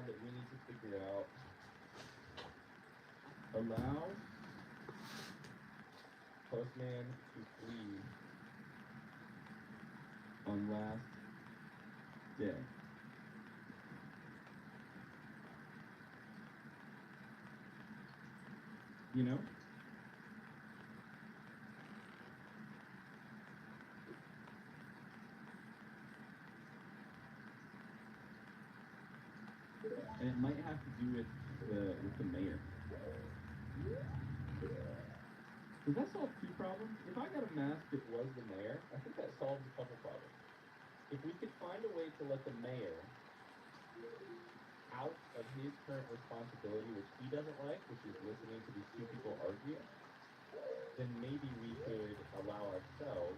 found that we need to figure out. Allow postman to flee on last day. You know? And it might have to do with the mayor. Does that solve two problems? If I got a mask that was the mayor, I think that solves a couple problems. If we could find a way to let the mayor out of his current responsibility, which he doesn't like, which is listening to these two people argue, then maybe we could allow ourselves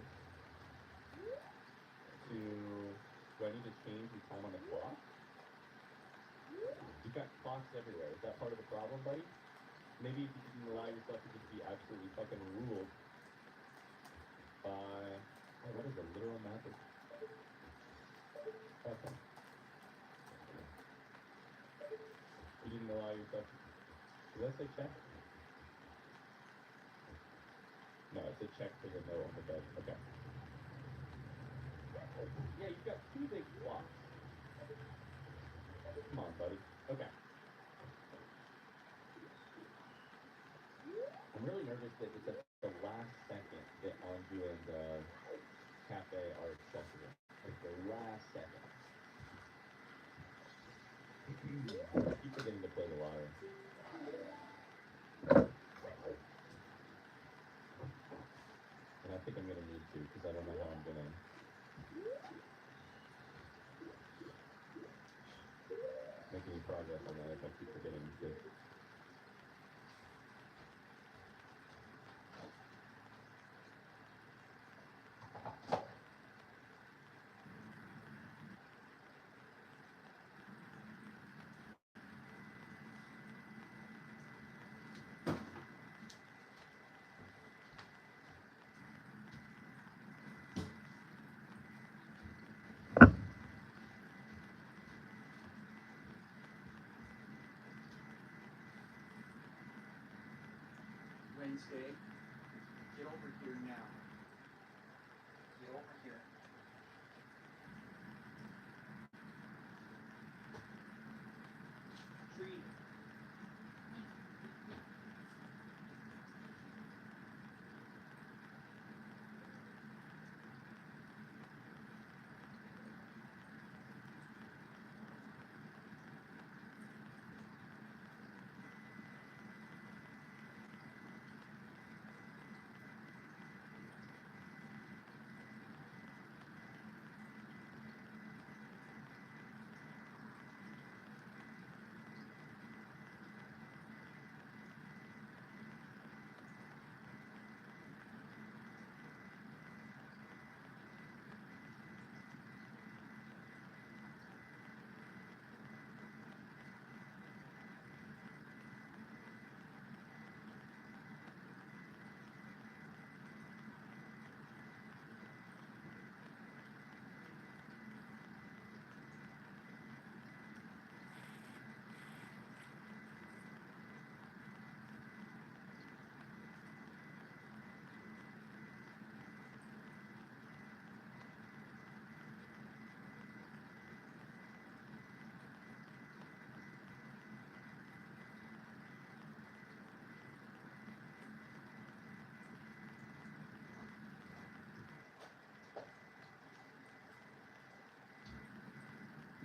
to... Do I need to change the time on the clock? You've got clocks everywhere. Is that part of the problem, buddy? Maybe if you can allow yourself to just be absolutely fucking ruled by... Oh, what is the literal method? Okay. You didn't allow yourself to... Did that say check? No, it said check for the no on the bed. Okay. Yeah, you've got two big clocks. Come on, buddy. Okay. I'm really nervous that it's at the last second that Anju and Cafe are accessible. Like the last second. I keep forgetting to play the lottery. And I think I'm going to need to, because I don't know how I'm going to make any progress on that if I keep forgetting to. Wednesday, get over here now. Get over here. Tree.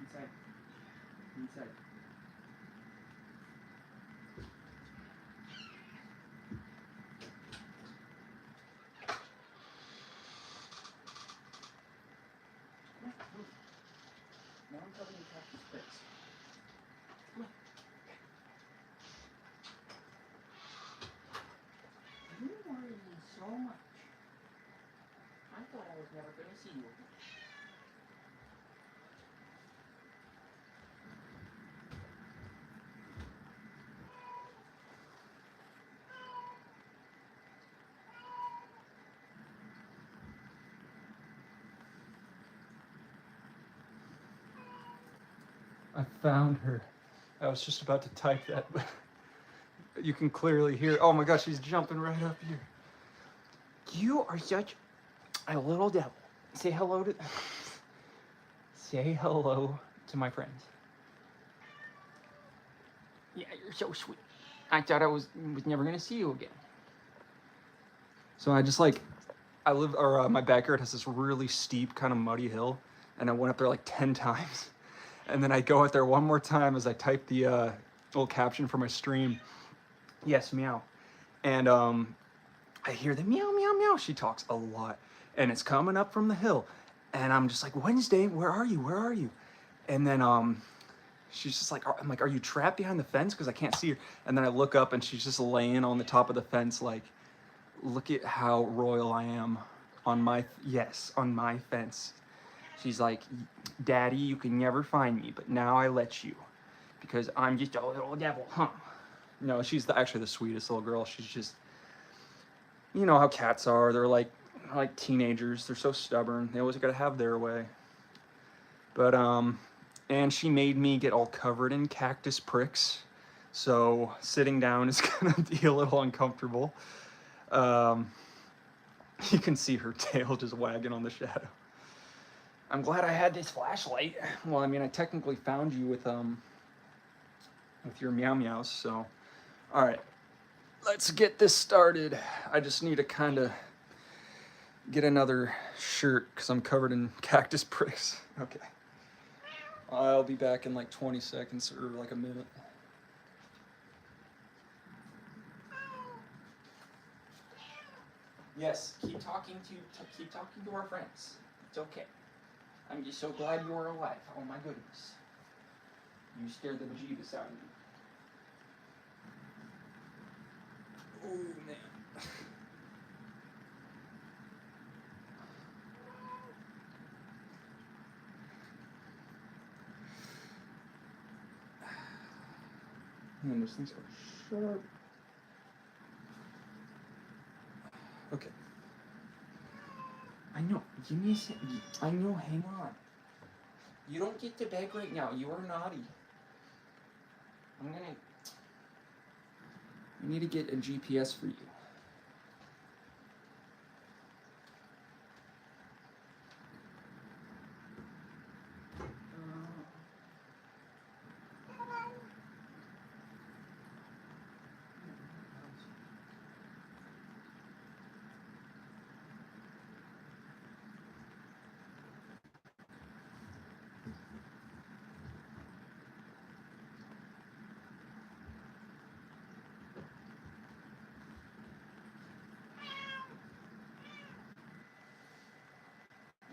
Inside. Inside. Now I'm coming to catch this place. Come on. You worry me so much. I thought I was never going to see you again. I found her. I was just about to type that, but you can clearly hear. Oh my gosh, she's jumping right up here. You are such a little devil. Say hello to. Say hello to my friends. Yeah, you're so sweet. I thought I was never gonna see you again. So I just like, I live, or my backyard has this really steep kind of muddy hill, and I went up there like 10 times. And then I go out there one more time as I type the little caption for my stream. Yes, meow. And I hear the meow, meow, meow. She talks a lot. And it's coming up from the hill. And I'm just like, Wednesday, where are you? Where are you? And then she's just like, I'm like, are you trapped behind the fence? Because I can't see her. And then I look up and she's just laying on the top of the fence like, look at how royal I am on my, yes, on my fence. She's like, Daddy, you can never find me, but now I let you. Because I'm just a little devil, huh? No, she's actually the sweetest little girl. She's just, you know how cats are. They're like teenagers. They're so stubborn. They always gotta have their way. But, and she made me get all covered in cactus pricks. So sitting down is gonna be a little uncomfortable. You can see her tail just wagging on the shadow. I'm glad I had this flashlight. Well, I mean, I technically found you with your meow meows, so. All right, let's get this started. I just need to kind of get another shirt because I'm covered in cactus pricks. Okay. I'll be back in like 20 seconds or like a minute. Yes, keep talking to our friends. It's okay. I'm just so glad you are alive. Oh my goodness. You scared the bejeebus out of me. Oh man. Man, those things are sharp. Okay. I know. Give me a sec. I know. Hang on. You don't get to beg right now. You are naughty. I need to get a GPS for you.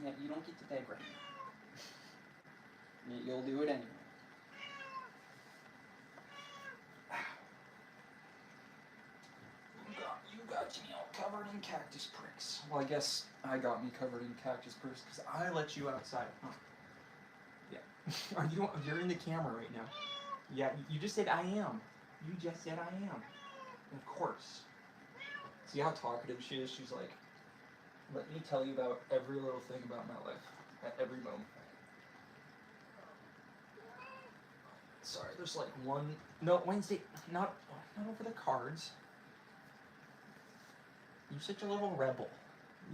Yeah, you don't get to beg right now. You'll do it anyway. You got me all covered in cactus pricks. Well, I guess I got me covered in cactus pricks because I let you outside, huh? Yeah. You're in the camera right now. Yeah, you just said I am. You just said I am. Of course. See how talkative she is? She's like, let me tell you about every little thing about my life at every moment. Sorry, there's like one. No, Wednesday, not over the cards. You're such a little rebel.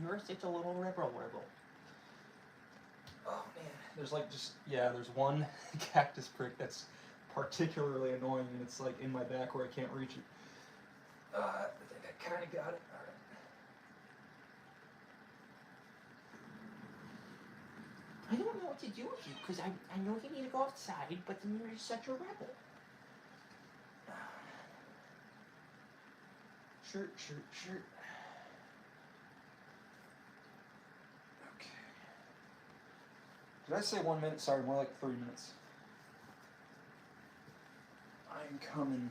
You're such a little rebel. Oh man, there's like there's one cactus prick that's particularly annoying, and it's like in my back where I can't reach it. I think I kind of got it. All right. I don't know what to do with you, because I know you need to go outside, but then you're such a rebel. Shirt. Okay. Did I say 1 minute? Sorry, more like 3 minutes. I'm coming.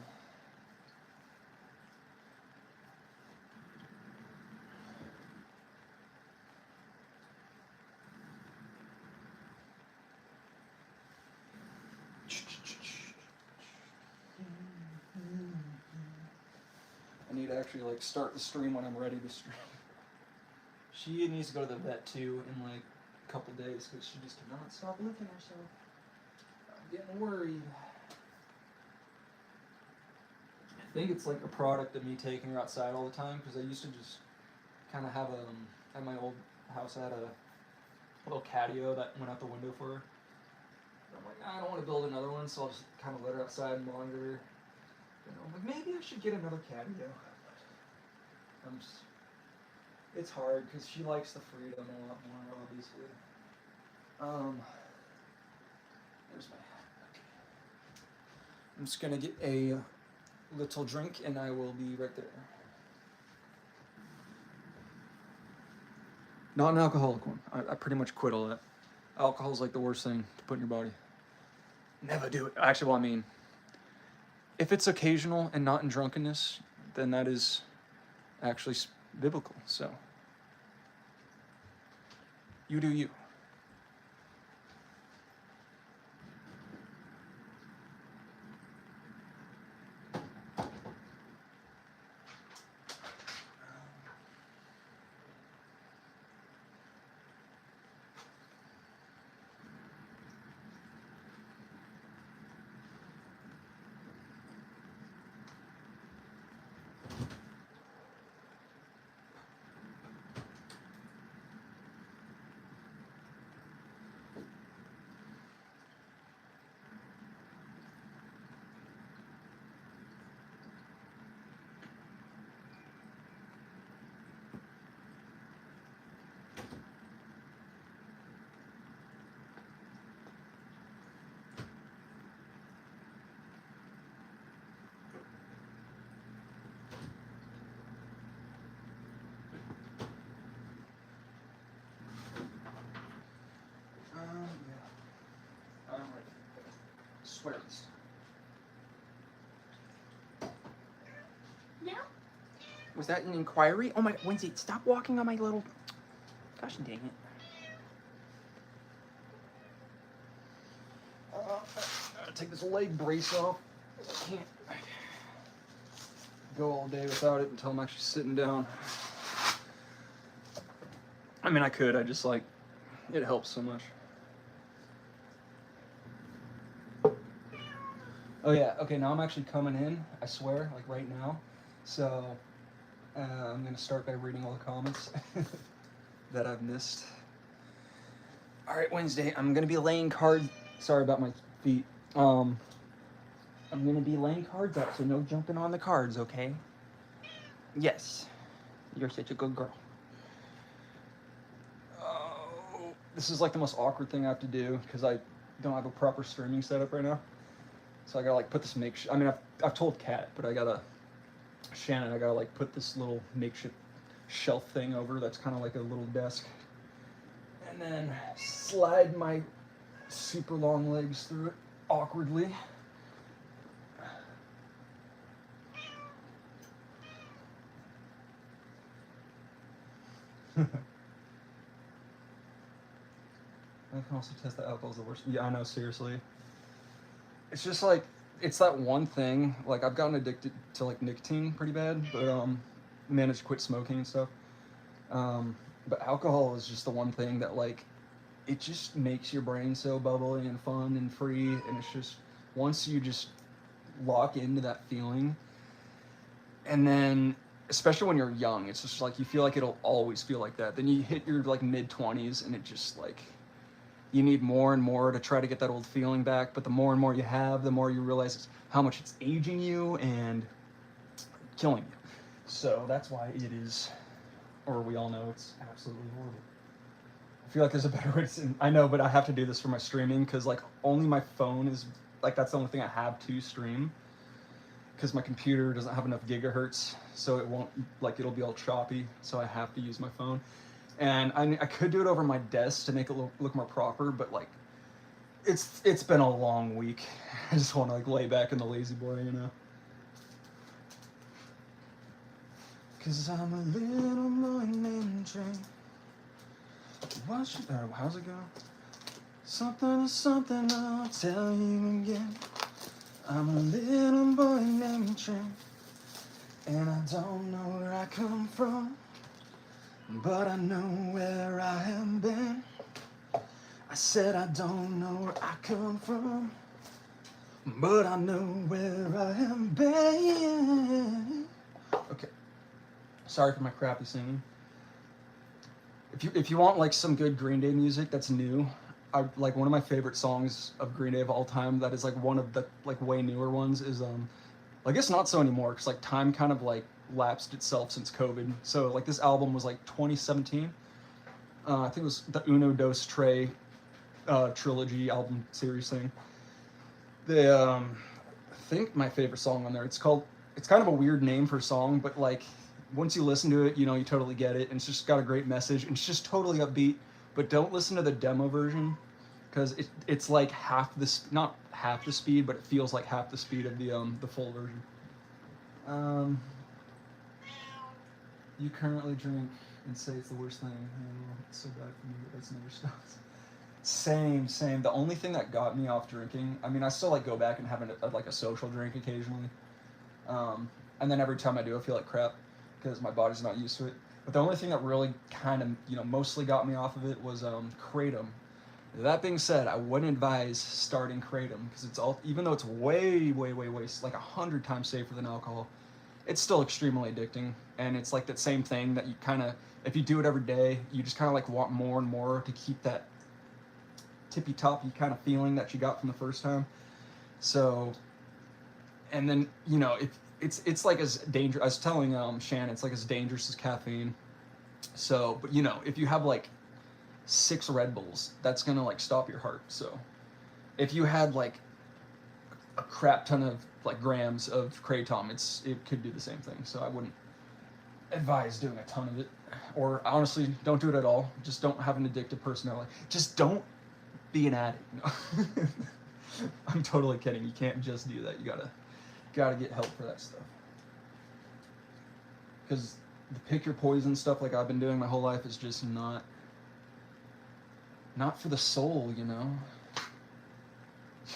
I need to actually like start the stream when I'm ready to stream. She needs to go to the vet too in like a couple days because she just cannot stop licking herself. I'm getting worried. think it's like a product of me taking her outside all the time, because I used to just kind of have at my old house, I had a little catio that went out the window for her. And I'm like, I don't want to build another one, so I'll just kind of let her outside and monitor her. You know, I'm like, maybe I should get another catio. It's hard because she likes the freedom a lot more, obviously. There's my hat. Okay. I'm just gonna get a little drink and I will be right there. Not an alcoholic one. I pretty much quit all that. Alcohol is like the worst thing to put in your body. Never do it. Actually, well, I mean, if it's occasional and not in drunkenness, then that is actually biblical. So, you do you. Yeah. I'm ready. Swear this. Yeah. Was that an inquiry? Oh my, Wednesday, stop walking on my little... Gosh dang it. Gotta take this leg brace off. I can't go all day without it until I'm actually sitting down. I mean, I could, I just like, it helps so much. Oh yeah, okay, now I'm actually coming in, I swear, like right now. So, I'm gonna start by reading all the comments that I've missed. All right, Wednesday, I'm gonna be laying cards. Sorry about my feet. I'm gonna be laying cards out, so no jumping on the cards, okay? Yes. You're such a good girl. Oh, this is like the most awkward thing I have to do because I don't have a proper streaming setup right now. So I gotta like put this makeshift. I mean, I've told Kat, but I gotta Shannon. I gotta like put this little makeshift shelf thing over. That's kind of like a little desk, and then slide my super long legs through it awkwardly. I can also test that alcohol's the worst. Yeah, I know, seriously. It's just like, it's that one thing, like I've gotten addicted to like nicotine pretty bad, but managed to quit smoking and stuff. But alcohol is just the one thing that like, it just makes your brain so bubbly and fun and free, and it's just, once you just lock into that feeling, and then, especially when you're young, it's just like, you feel like it'll always feel like that. Then you hit your like mid-20s and it just like, you need more and more to try to get that old feeling back, but the more and more you have, the more you realize how much it's aging you and killing you. So that's why it is, or we all know it's absolutely horrible. I feel like there's a better way to say, I know, but I have to do this for my streaming because like only my phone is, like that's the only thing I have to stream, because my computer doesn't have enough gigahertz, so it won't, like it'll be all choppy, so I have to use my phone. And I could do it over my desk to make it look more proper, but like, it's been a long week. I just want to like lay back in the lazy boy, you know. Cause I'm a little morning train. How's it go? Something is something, I'll tell you again. I'm a little boy named Train, and I don't know where I come from, but I know where I have been. I said I don't know where I come from, but I know where I am been. Okay. Sorry for my crappy singing. If you want like some good Green Day music that's new, I like one of my favorite songs of Green Day of all time that is like one of the like way newer ones is I guess not so anymore because like time kind of like lapsed itself since COVID. So like this album was like 2017. I think it was the Uno Dos Tre trilogy album series thing. They I think my favorite song on there. It's kind of a weird name for a song, but like once you listen to it, you know you totally get it, and it's just got a great message, and it's just totally upbeat. But don't listen to the demo version because it's like not half the speed, but it feels like half the speed of the full version. You currently drink and say it's the worst thing. Oh, it's so bad for me, but that's never stops. Same. The only thing that got me off drinking, I mean, I still like go back and have like a social drink occasionally, and then every time I do, I feel like crap because my body's not used to it. But the only thing that really kind of mostly got me off of it was kratom. That being said, I wouldn't advise starting kratom because it's all, even though it's way like 100 times safer than alcohol, it's still extremely addicting. And it's like that same thing that you kind of, if you do it every day, you just kind of like want more and more to keep that tippy toppy kind of feeling that you got from the first time. So, and then if it's like as dangerous. I was telling Shannon, it's like as dangerous as caffeine. So, but if you have like 6 Red Bulls, that's gonna like stop your heart. So, if you had like a crap ton of like grams of kratom, it could do the same thing. So I wouldn't advise doing a ton of it, or honestly, don't do it at all. Just don't have an addictive personality. Just don't be an addict. No. I'm totally kidding. You can't just do that. You gotta get help for that stuff. Because the pick your poison stuff like I've been doing my whole life is just not for the soul,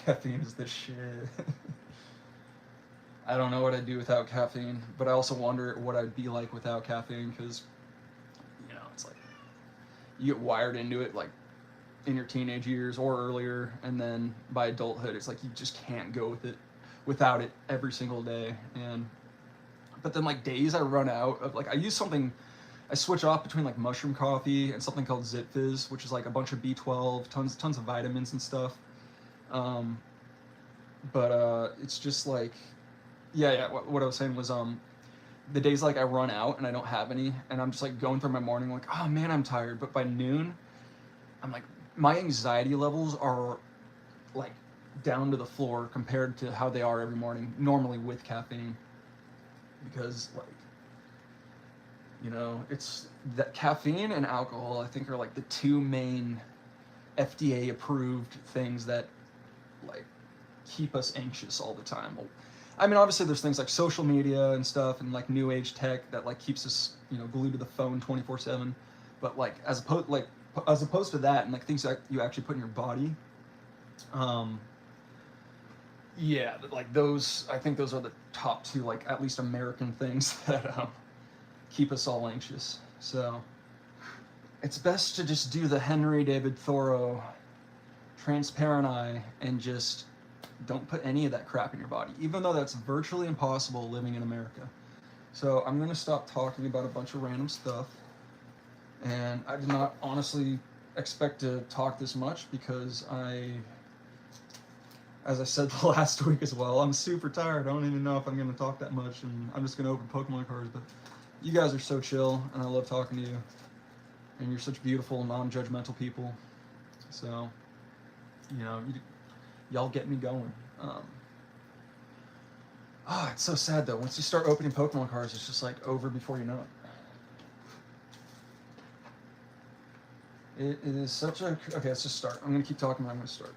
Caffeine is the shit. I don't know what I'd do without caffeine, but I also wonder what I'd be like without caffeine because, it's like you get wired into it like in your teenage years or earlier, and then by adulthood, it's like you just can't go without it every single day. But then like days I run out of like I switch off between like mushroom coffee and something called Zit Fizz, which is like a bunch of B12, tons of vitamins and stuff. But it's just like, yeah. What I was saying was the days like I run out and I don't have any, and I'm just like going through my morning like, oh man, I'm tired. But by noon, I'm like, my anxiety levels are like down to the floor compared to how they are every morning normally with caffeine, because like it's that caffeine and alcohol I think are like the 2 main FDA approved things that like keep us anxious all the time. I mean, obviously there's things like social media and stuff and like new age tech that like keeps us glued to the phone 24/7, but like as opposed to that and like things that you actually put in your body, yeah, like those, I think those are the top 2 like at least American things that keep us all anxious. So it's best to just do the Henry David Thoreau transparent eye and just don't put any of that crap in your body, even though that's virtually impossible living in America. So I'm going to stop talking about a bunch of random stuff. And I did not honestly expect to talk this much because as I said the last week as well, I'm super tired. I don't even know if I'm going to talk that much, and I'm just going to open Pokemon cards. But you guys are so chill, and I love talking to you. And you're such beautiful, non-judgmental people. So, y'all get me going. It's so sad though. Once you start opening Pokemon cards, it's just like over before you know it. It is such a... Okay, let's just start. I'm going to keep talking, but I'm going to start.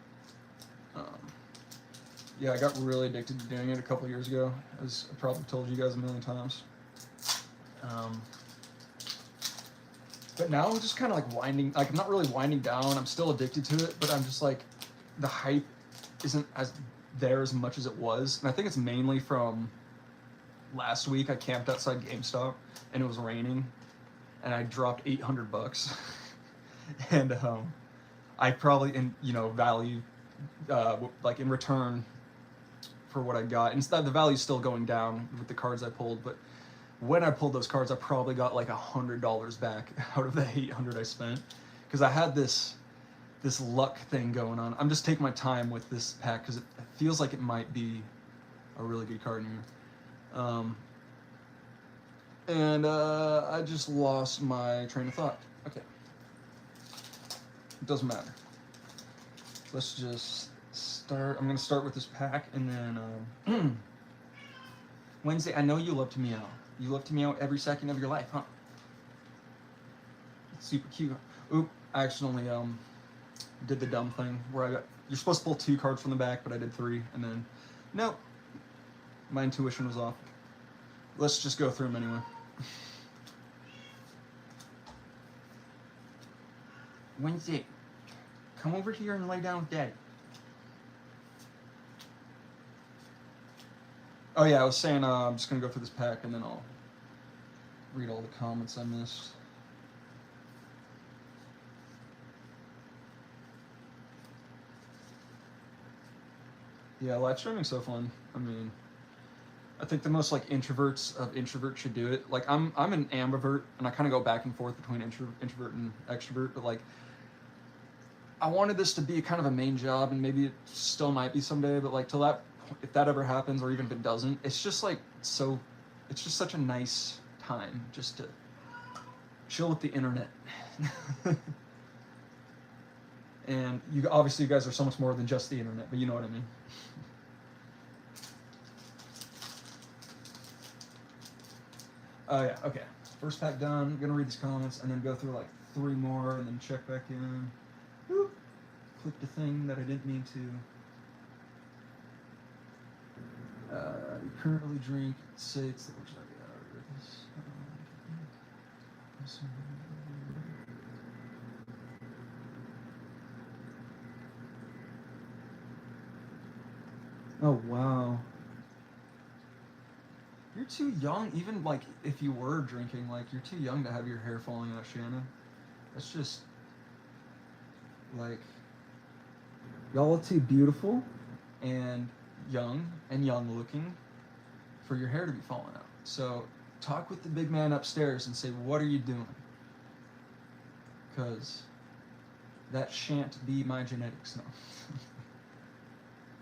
Yeah, I got really addicted to doing it a couple years ago, as I probably told you guys a million times. But now I'm just kind of like winding... Like, I'm not really winding down. I'm still addicted to it, but I'm just like... The hype isn't as much as it was. And I think it's mainly from last week. I camped outside GameStop, and it was raining, and I dropped $800. And I probably, value, like in return, for what I got. And the value's still going down with the cards I pulled, but when I pulled those cards, I probably got like $100 back out of the 800 I spent, because I had this luck thing going on. I'm just taking my time with this pack because it feels like it might be a really good card in here. And I just lost my train of thought. Okay. It doesn't matter. Let's just start. I'm going to start with this pack, and then Wednesday, I know you love to meow. You love to meow every second of your life, huh? It's super cute. Oop, I accidentally did the dumb thing where you're supposed to pull 2 cards from the back, but I did 3, and then, nope. My intuition was off. Let's just go through them anyway. Wednesday, come over here and lay down with Daddy. Oh yeah, I was saying I'm just gonna go through this pack and then I'll read all the comments I missed. Yeah, live streaming's so fun. I mean, I think the most like introverts of introverts should do it. Like I'm an ambivert, and I kind of go back and forth between introvert and extrovert. But like, I wanted this to be kind of a main job, and maybe it still might be someday. But like, till that, if that ever happens, or even if it doesn't, it's just like so. It's just such a nice time just to chill with the internet. And you obviously, you guys are so much more than just the internet, but you know what I mean. Oh yeah, okay. First pack done. I'm gonna read these comments and then go through like 3 more and then check back in. Whoop. Click the thing that I didn't mean to. You currently drink. Say it's the which Oh wow. You're too young, even like if you were drinking, like you're too young to have your hair falling out, Shannon. That's just like y'all are too beautiful and young looking for your hair to be falling out. So talk with the big man upstairs and say, what are you doing? Because that shan't be my genetics, no.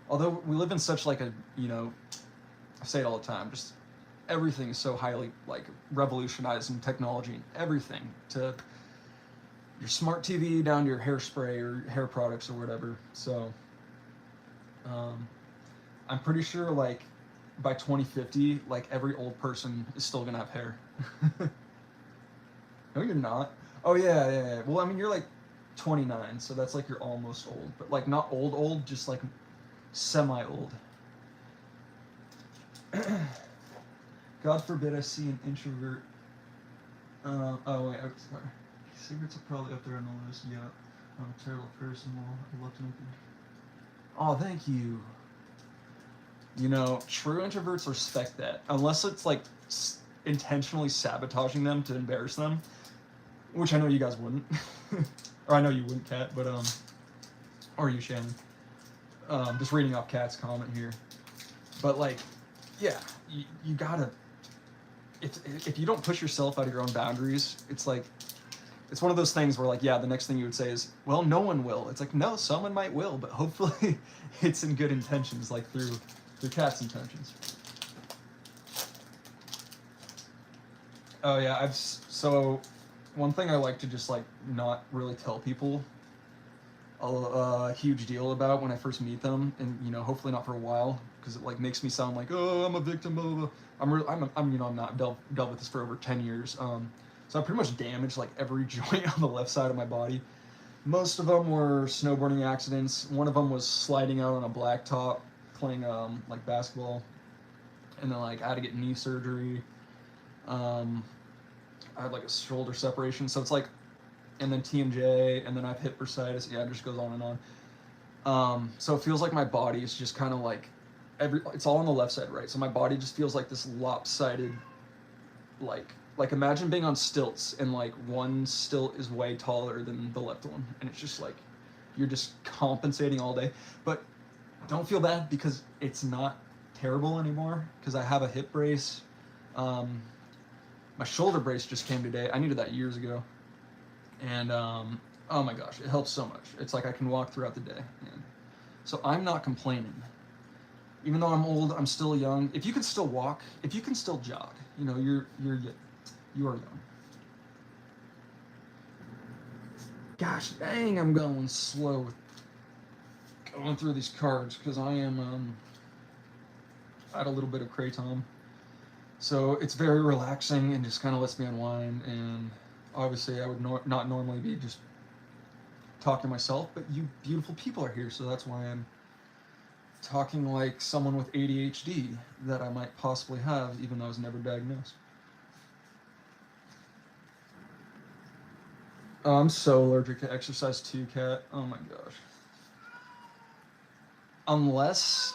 Although we live in such like a, you know, I say it all the time, just everything is so highly like revolutionized in technology and everything, to your smart TV down to your hairspray or hair products or whatever. So I'm pretty sure like by 2050, like every old person is still gonna have hair. No, you're not. Oh yeah. Well, I mean, you're like 29, so that's like you're almost old, but like not old, just like semi-old. God forbid I see an introvert. Oh wait, I'm sorry. Secrets are probably up there on the list. Yeah, I'm a terrible person. Well, I'd love to make them. Oh, thank you. You know, true introverts respect that, unless it's like intentionally sabotaging them to embarrass them, which I know you guys wouldn't, or I know you wouldn't, Kat, but or you, Shannon. Just reading off Kat's comment here, but like, yeah, you gotta. If you don't push yourself out of your own boundaries, it's like, it's one of those things where like, yeah, the next thing you would say is, well, no one will. It's like, no, someone might will, but hopefully it's in good intentions, like through Kat's intentions. Oh yeah, so one thing I like to just like not really tell people a huge deal about when I first meet them, and you know, hopefully not for a while, because it like makes me sound like, oh, I'm a victim of I'm you know, I'm not dealt with this for over 10 years. So I pretty much damaged like every joint on the left side of my body. Most of them were snowboarding accidents. One of them was sliding out on a blacktop playing like basketball, and then like I had to get knee surgery. I had like a shoulder separation, so it's like, and then TMJ, and then I have hip bursitis. Yeah, it just goes on and on. So it feels like my body is just kind of like it's all on the left side, right? So my body just feels like this lopsided, like imagine being on stilts and like one stilt is way taller than the left one, and it's just like you're just compensating all day. But don't feel bad, because it's not terrible anymore because I have a hip brace. My shoulder brace just came today. I needed that years ago. And oh my gosh, it helps so much. It's like I can walk throughout the day. And so I'm not complaining. Even though I'm old, I'm still young. If you can still walk, if you can still jog, you know, you are young. Gosh dang, I'm going slow with going through these cards because I am I had a little bit of kratom. So it's very relaxing and just kind of lets me unwind. And obviously I would not normally be just talking to myself, but you beautiful people are here, so that's why I'm talking like someone with ADHD that I might possibly have, even though I was never diagnosed. Oh, I'm so allergic to exercise too, Kat. Oh my gosh. Unless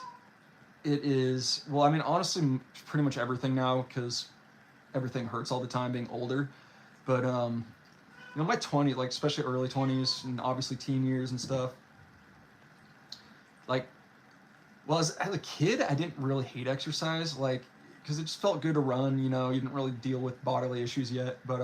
it is, well, I mean, honestly, pretty much everything now, because everything hurts all the time being older. But, you know, my 20s, like, especially early 20s, and obviously teen years and stuff, like, well, as a kid, I didn't really hate exercise, like, because it just felt good to run, you know, you didn't really deal with bodily issues yet, but,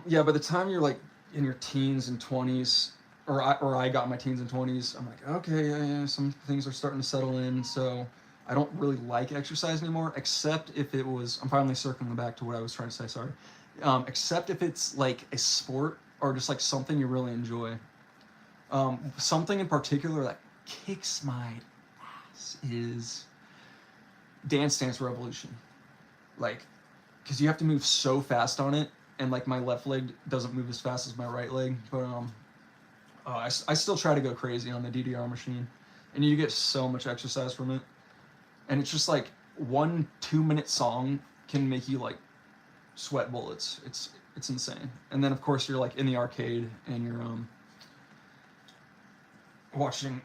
yeah, by the time you're, like, in your teens and 20s, or I got my teens and 20s, I'm like, okay, yeah, some things are starting to settle in, so I don't really like exercise anymore, except if it was, I'm finally circling back to what I was trying to say, sorry, except if it's, like, a sport, or just, like, something you really enjoy. Something in particular that kicks my ass is Dance Dance Revolution. Like, because you have to move so fast on it, and like my left leg doesn't move as fast as my right leg. But I still try to go crazy on the DDR machine, and you get so much exercise from it. And it's just like 1 2-minute song can make you like sweat bullets. It's insane. And then of course you're like in the arcade and you're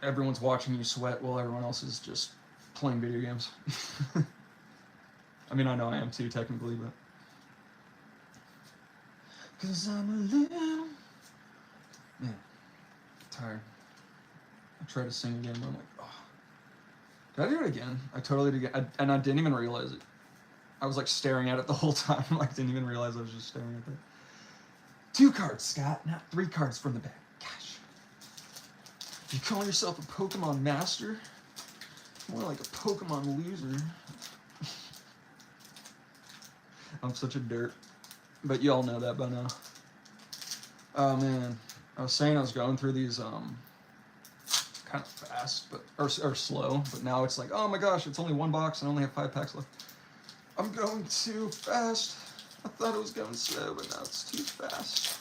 everyone's watching you sweat while everyone else is just playing video games. I mean, I know I am too, technically, but. 'Cause I'm a little. Man, tired. I tried to sing again, but I'm like, oh. Did I do it again? I totally did again. And I didn't even realize it. I was like staring at it the whole time. Like, didn't even realize I was just staring at it. 2 cards, Scott, not 3 cards from the back. Gosh. You call yourself a Pokemon master? More like a Pokemon loser. I'm such a dirt. But you all know that by now. Oh man. I was saying I was going through these kind of fast, but or slow, but now it's like, oh my gosh, it's only 1 box and I only have 5 packs left. I'm going too fast. I thought it was going slow, but now it's too fast.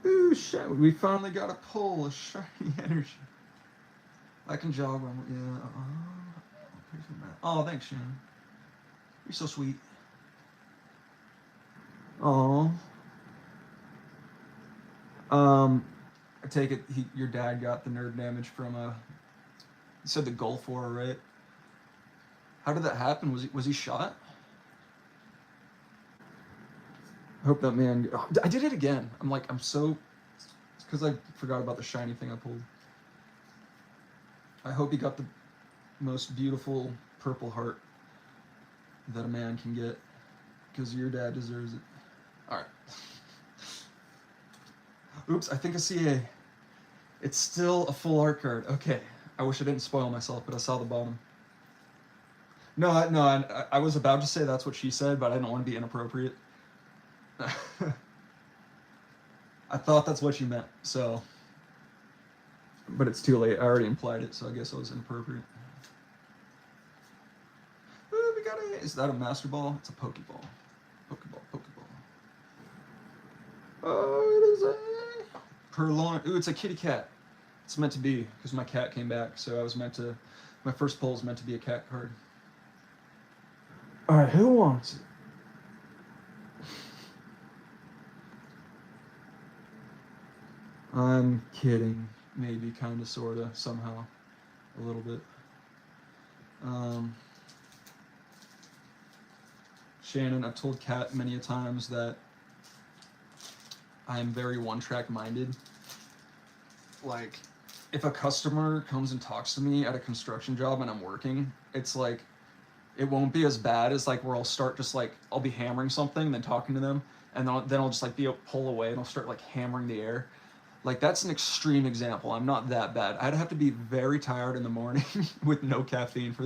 Ooh, shit. We finally got a pull of shiny energy. I can jog on, yeah. Oh, thanks, Shannon. You're so sweet. Oh. I take it your dad got the nerve damage from you said the Gulf War, right? How did that happen? Was he shot? I hope that man. Oh, I did it again. I'm so. It's because I forgot about the shiny thing I pulled. I hope he got the most beautiful purple heart that a man can get, because your dad deserves it. All right. Oops, I think I see a. It's still a full art card. Okay. I wish I didn't spoil myself, but I saw the bottom. No, I was about to say that's what she said, but I didn't want to be inappropriate. I thought that's what you meant, so. But it's too late. I already implied it, so I guess it was inappropriate. Ooh, we got a. Is that a Master Ball? It's a Pokeball. Pokeball. Oh, it is a Purloin. Ooh, it's a kitty cat. It's meant to be, because my cat came back, so I was meant to. My first pull is meant to be a cat card. Alright, who wants it? I'm kidding. Maybe, kinda, sorta, somehow. A little bit. Shannon, I've told Kat many a times that I am very one-track minded. Like, if a customer comes and talks to me at a construction job and I'm working, it's like, it won't be as bad as like where I'll start just like, I'll be hammering something, then talking to them, and then I'll just like pull away and I'll start like hammering the air. Like, that's an extreme example. I'm not that bad. I'd have to be very tired in the morning with no caffeine for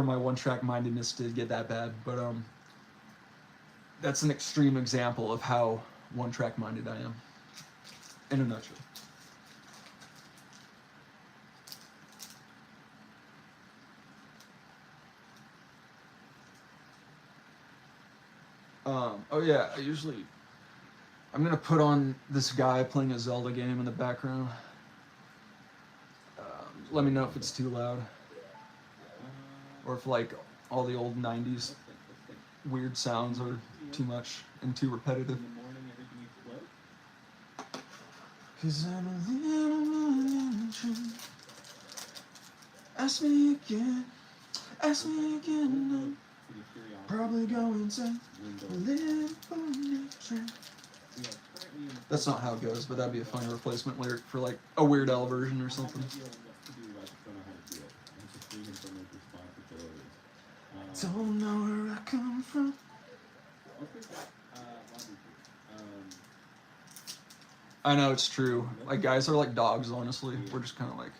my one-track mindedness to get that bad. But that's an extreme example of how one-track minded I am, in a nutshell. Oh yeah, I'm gonna put on this guy playing a Zelda game in the background. Let me know if it's too loud, or if like all the old '90s weird sounds are too much and too repetitive. Cause I'm a little more. Ask me again. Probably going to live on the train. That's not how it goes, but that'd be a funny replacement lyric for like a Weird Al version or something. Don't know where I come from. I know, it's true. Like, guys are like dogs, honestly. We're just kind of like,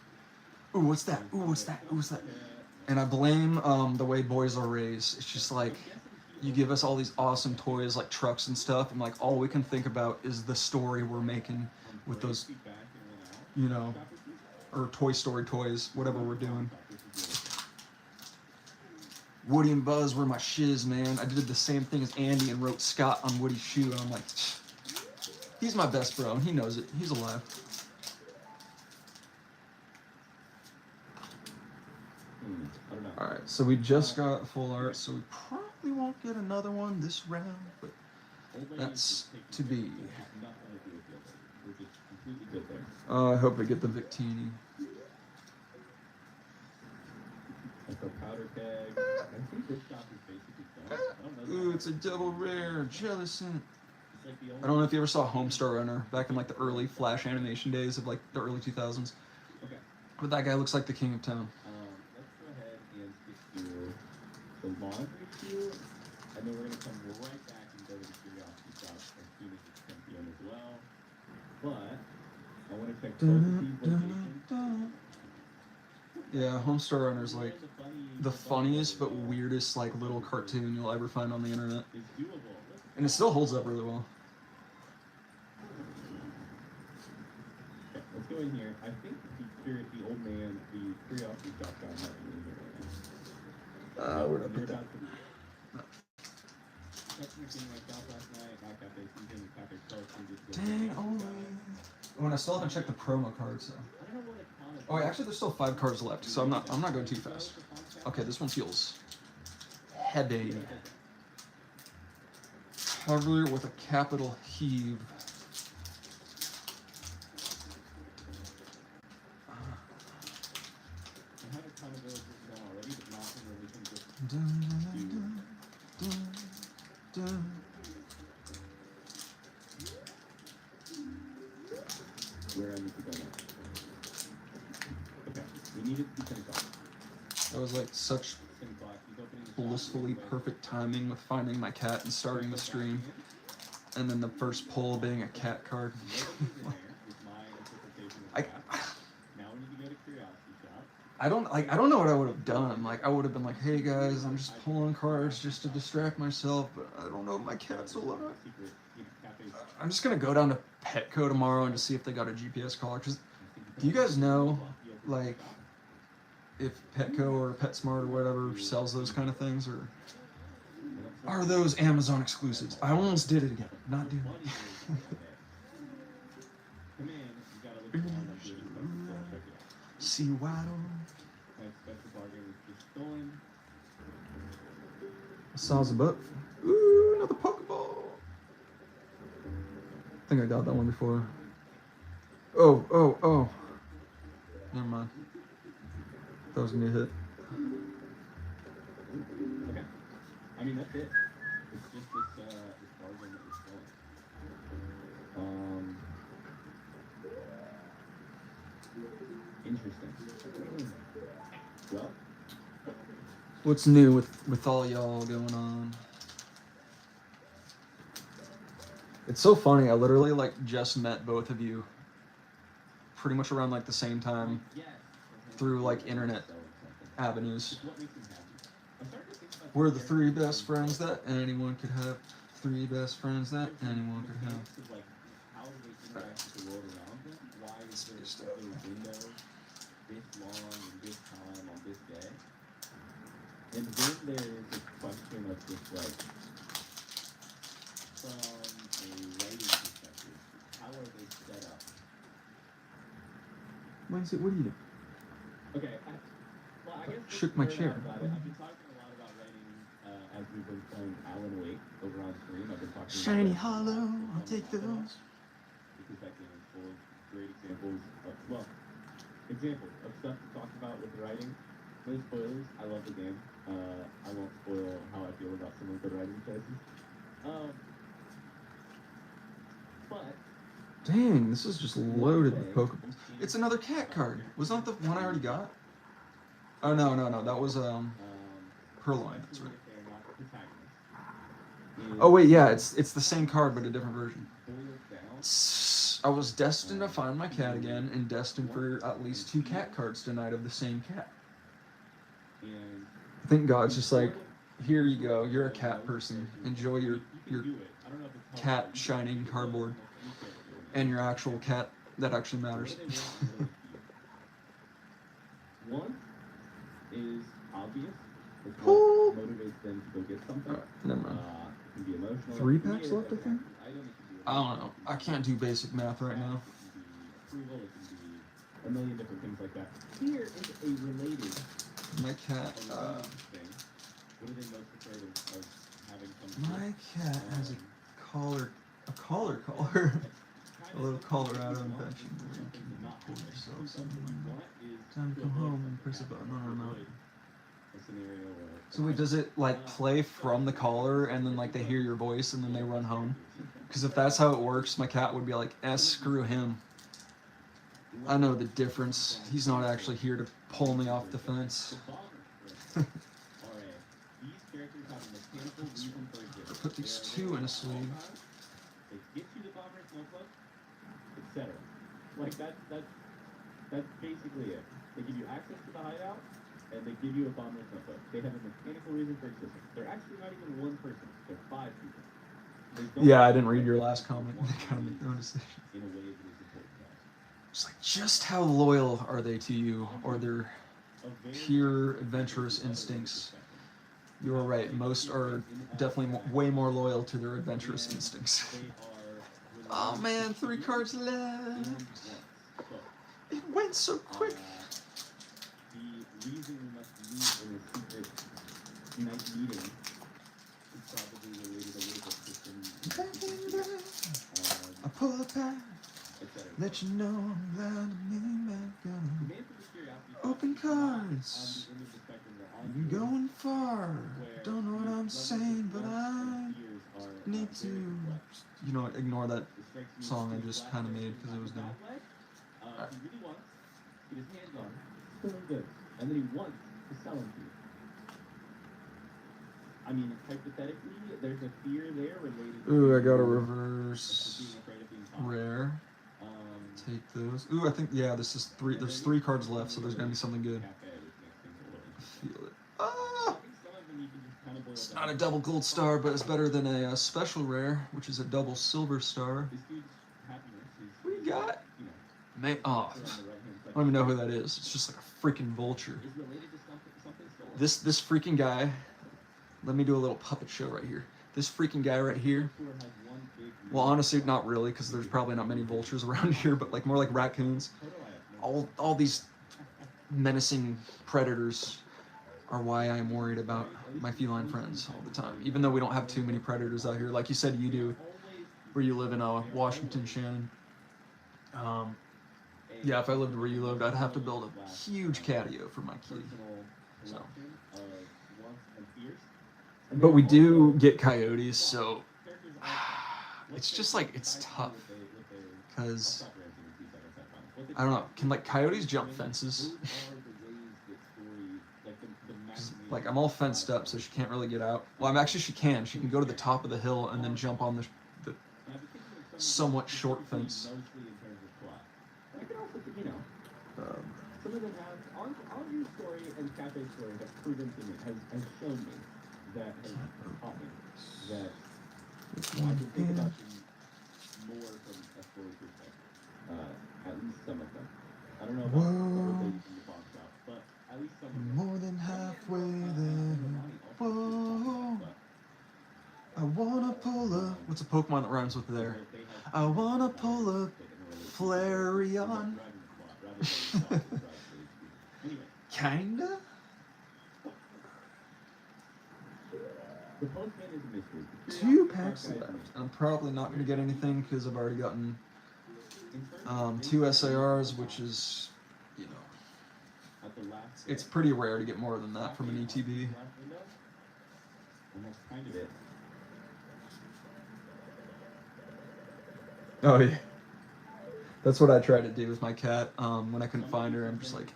ooh, what's that? Ooh, what's that? Ooh, what's that? And I blame the way boys are raised. It's just like, you give us all these awesome toys like trucks and stuff, and like all we can think about is the story we're making with those, you know, or Toy Story toys, whatever we're doing. Woody and Buzz were my shiz, man. I did the same thing as Andy and wrote Scott on Woody's shoe, and I'm like, he's my best bro, and he knows it. He's alive. Alright, so we just got full art, so we probably won't get another one this round, but that's to be. I hope I get the Victini. Ooh, it's a double rare, Jellicent. I don't know if you ever saw Homestar Runner back in like the early Flash animation days of like the early 2000s. But that guy looks like the king of town. The laundry queue, and then we're going to come right back and go to the curiosity shop as soon as it's 10 p.m. as well. But I want to check both of these locations. Yeah, Homestar Runner is like the funniest but weirdest like little cartoon you'll ever find on the internet, and it still holds up really well. Okay, let's go in here. I think the old man, the curiosity shop guy might be in here right now. Where'd I put that? Dang, oh and I still haven't checked the promo cards though. Oh wait, actually there's still 5 cards left, so I'm not going too fast. Okay, this one feels heavy. Heavier with a capital heave. Where I need to go next. Okay, we need it to be 10 o'clock. That was like such blissfully perfect timing with finding my cat and starting the stream, and then the first pull being a cat card. I don't know what I would have done. Like, I would have been like, hey guys, I'm just pulling cards just to distract myself, but I don't know if my cat's alive. I'm just gonna go down to Petco tomorrow and just see if they got a GPS collar. Cause do you guys know, like, if Petco or PetSmart or whatever sells those kind of things, or are those Amazon exclusives? I almost did it again. Not doing it. See Waddle. Saws a butt. Ooh, another Pokeball. I think I got that one before. Oh. Never mind. That was gonna be a hit. Okay. I mean, that's it. It's just this bargain that we're selling. Interesting. Well, What's new with all y'all going on? It's so funny. I literally like just met both of you pretty much around like the same time yes. through like internet avenues. What makes him happy? I'm starting to think about We're the three best friends that anyone could have. Three best friends that anyone could have. mechanics of, like, how do they interact with the world around them? Why is there this little window this long and this time on this day? And then there's this question of just like, from a writing perspective, how are they set up? What are you doing? Okay, well, I guess Shook my chair. About it. I've been talking a lot about writing as we've been playing Alan Wake over on stream. I've been talking Shiny about Hollow, I'll take those. because that game is full of great examples of, well, examples of stuff to talk about with the writing. No spoilers. I love the game. I won't spoil how I feel about some of the writing choices. But Dang, this is just loaded with Pokeballs. It's another cat card. Was that the one I already got? Oh no, that was Purloin. That's right. Oh wait, yeah, it's the same card but a different version. I was destined to find my cat again, and destined for at least 2 cat cards tonight of the same cat. Thank God, it's just like, here you go. You're a cat person. Enjoy your cat shining cardboard, and your actual cat that actually matters. One is obvious. It's what motivates them to go get something. Never mind. It can be emotional. 3 packs left, I think? I don't know. I can't do basic math right now. It can be approval. It can be a million different things like that. Here is a related My cat, thing. What are they most afraid of having come to? my cat has a collar. A little Colorado infection. Time to come home and press a button on a remote. So wait, does it like play from the collar and then like they hear your voice and then they run home? Because if that's how it works, my cat would be like, screw him. I know the difference. He's not actually here to pull me off the fence. Put these 2 in a sleeve. Etc. Like that's basically it. They give you access to the hideout, and they give you a bomber's notebook. They have a mechanical reason for existing. They're actually not even one person. They're 5 people. Yeah, I didn't read your last comment. They kind of make their own decision. In a way that is important to us. It's like, just how loyal are they to you, or their pure adventurous instincts? You are right. Most are definitely way more loyal to their adventurous instincts. Oh man, 3 cards left. It went so quick. The reason we must meet in a secret night meeting is probably related a little bit to some. I pull it back. Let you know I'm glad to be back. Open cards. You going far. Don't know what I'm saying, but I need to, you know, ignore that song I just kind of made because it was dumb. He really wants to get his hands on stolen goods, and then he wants to sell them to you. I mean, hypothetically, there's a fear there related to... Ooh, I got a reverse rare. Take those. Ooh, I think, yeah, this is 3. There's 3 cards left, so there's gonna be something good. I feel it. Ah! It's not a double gold star, but it's better than a special rare, which is a double silver star. What do you got? Oh, I don't even know who that is. It's just like a freaking vulture. This freaking guy. Let me do a little puppet show right here. This freaking guy right here. Well, honestly, not really, because there's probably not many vultures around here, but like more like raccoons. All these menacing predators are why I am worried about my feline friends all the time. Even though we don't have too many predators out here, like you said you do, where you live in Washington, Shannon. Yeah, if I lived where you lived, I'd have to build a huge catio for my kitty. So. And But we then do also, get coyotes, so characters also, it's just like it's tough I'll because stop ranting in 2 seconds, that's fine. What they I don't know. try to Can like do coyotes is jump those fences? are the ways that stories, like the 'Cause, imagination like I'm all fenced up, so she can't really get out. Well, I'm actually she can. She can go to the top of the hill and then jump on the And I've been thinking of some of somewhat them short specifically fence. mostly in terms of plot. And I can also, Um, some of them have, our new story and cafe story have proven to me, has shown me, that has taught me, that I can think about them more from a story perspective. At least some of them. I don't know about the lady from the pawn shop, but at least some of them. more than halfway there. But Whoa. I wanna pull a. What's a Pokemon that rhymes with there? I wanna pull a Flareon. Kinda? The postman is a mystery. 2 packs left. I'm probably not gonna get anything because I've already gotten 2 SARs, which is, you know, it's pretty rare to get more than that from an ETB. And that's kind of it. Oh yeah. That's what I tried to do with my cat. When I couldn't find her, I'm just like,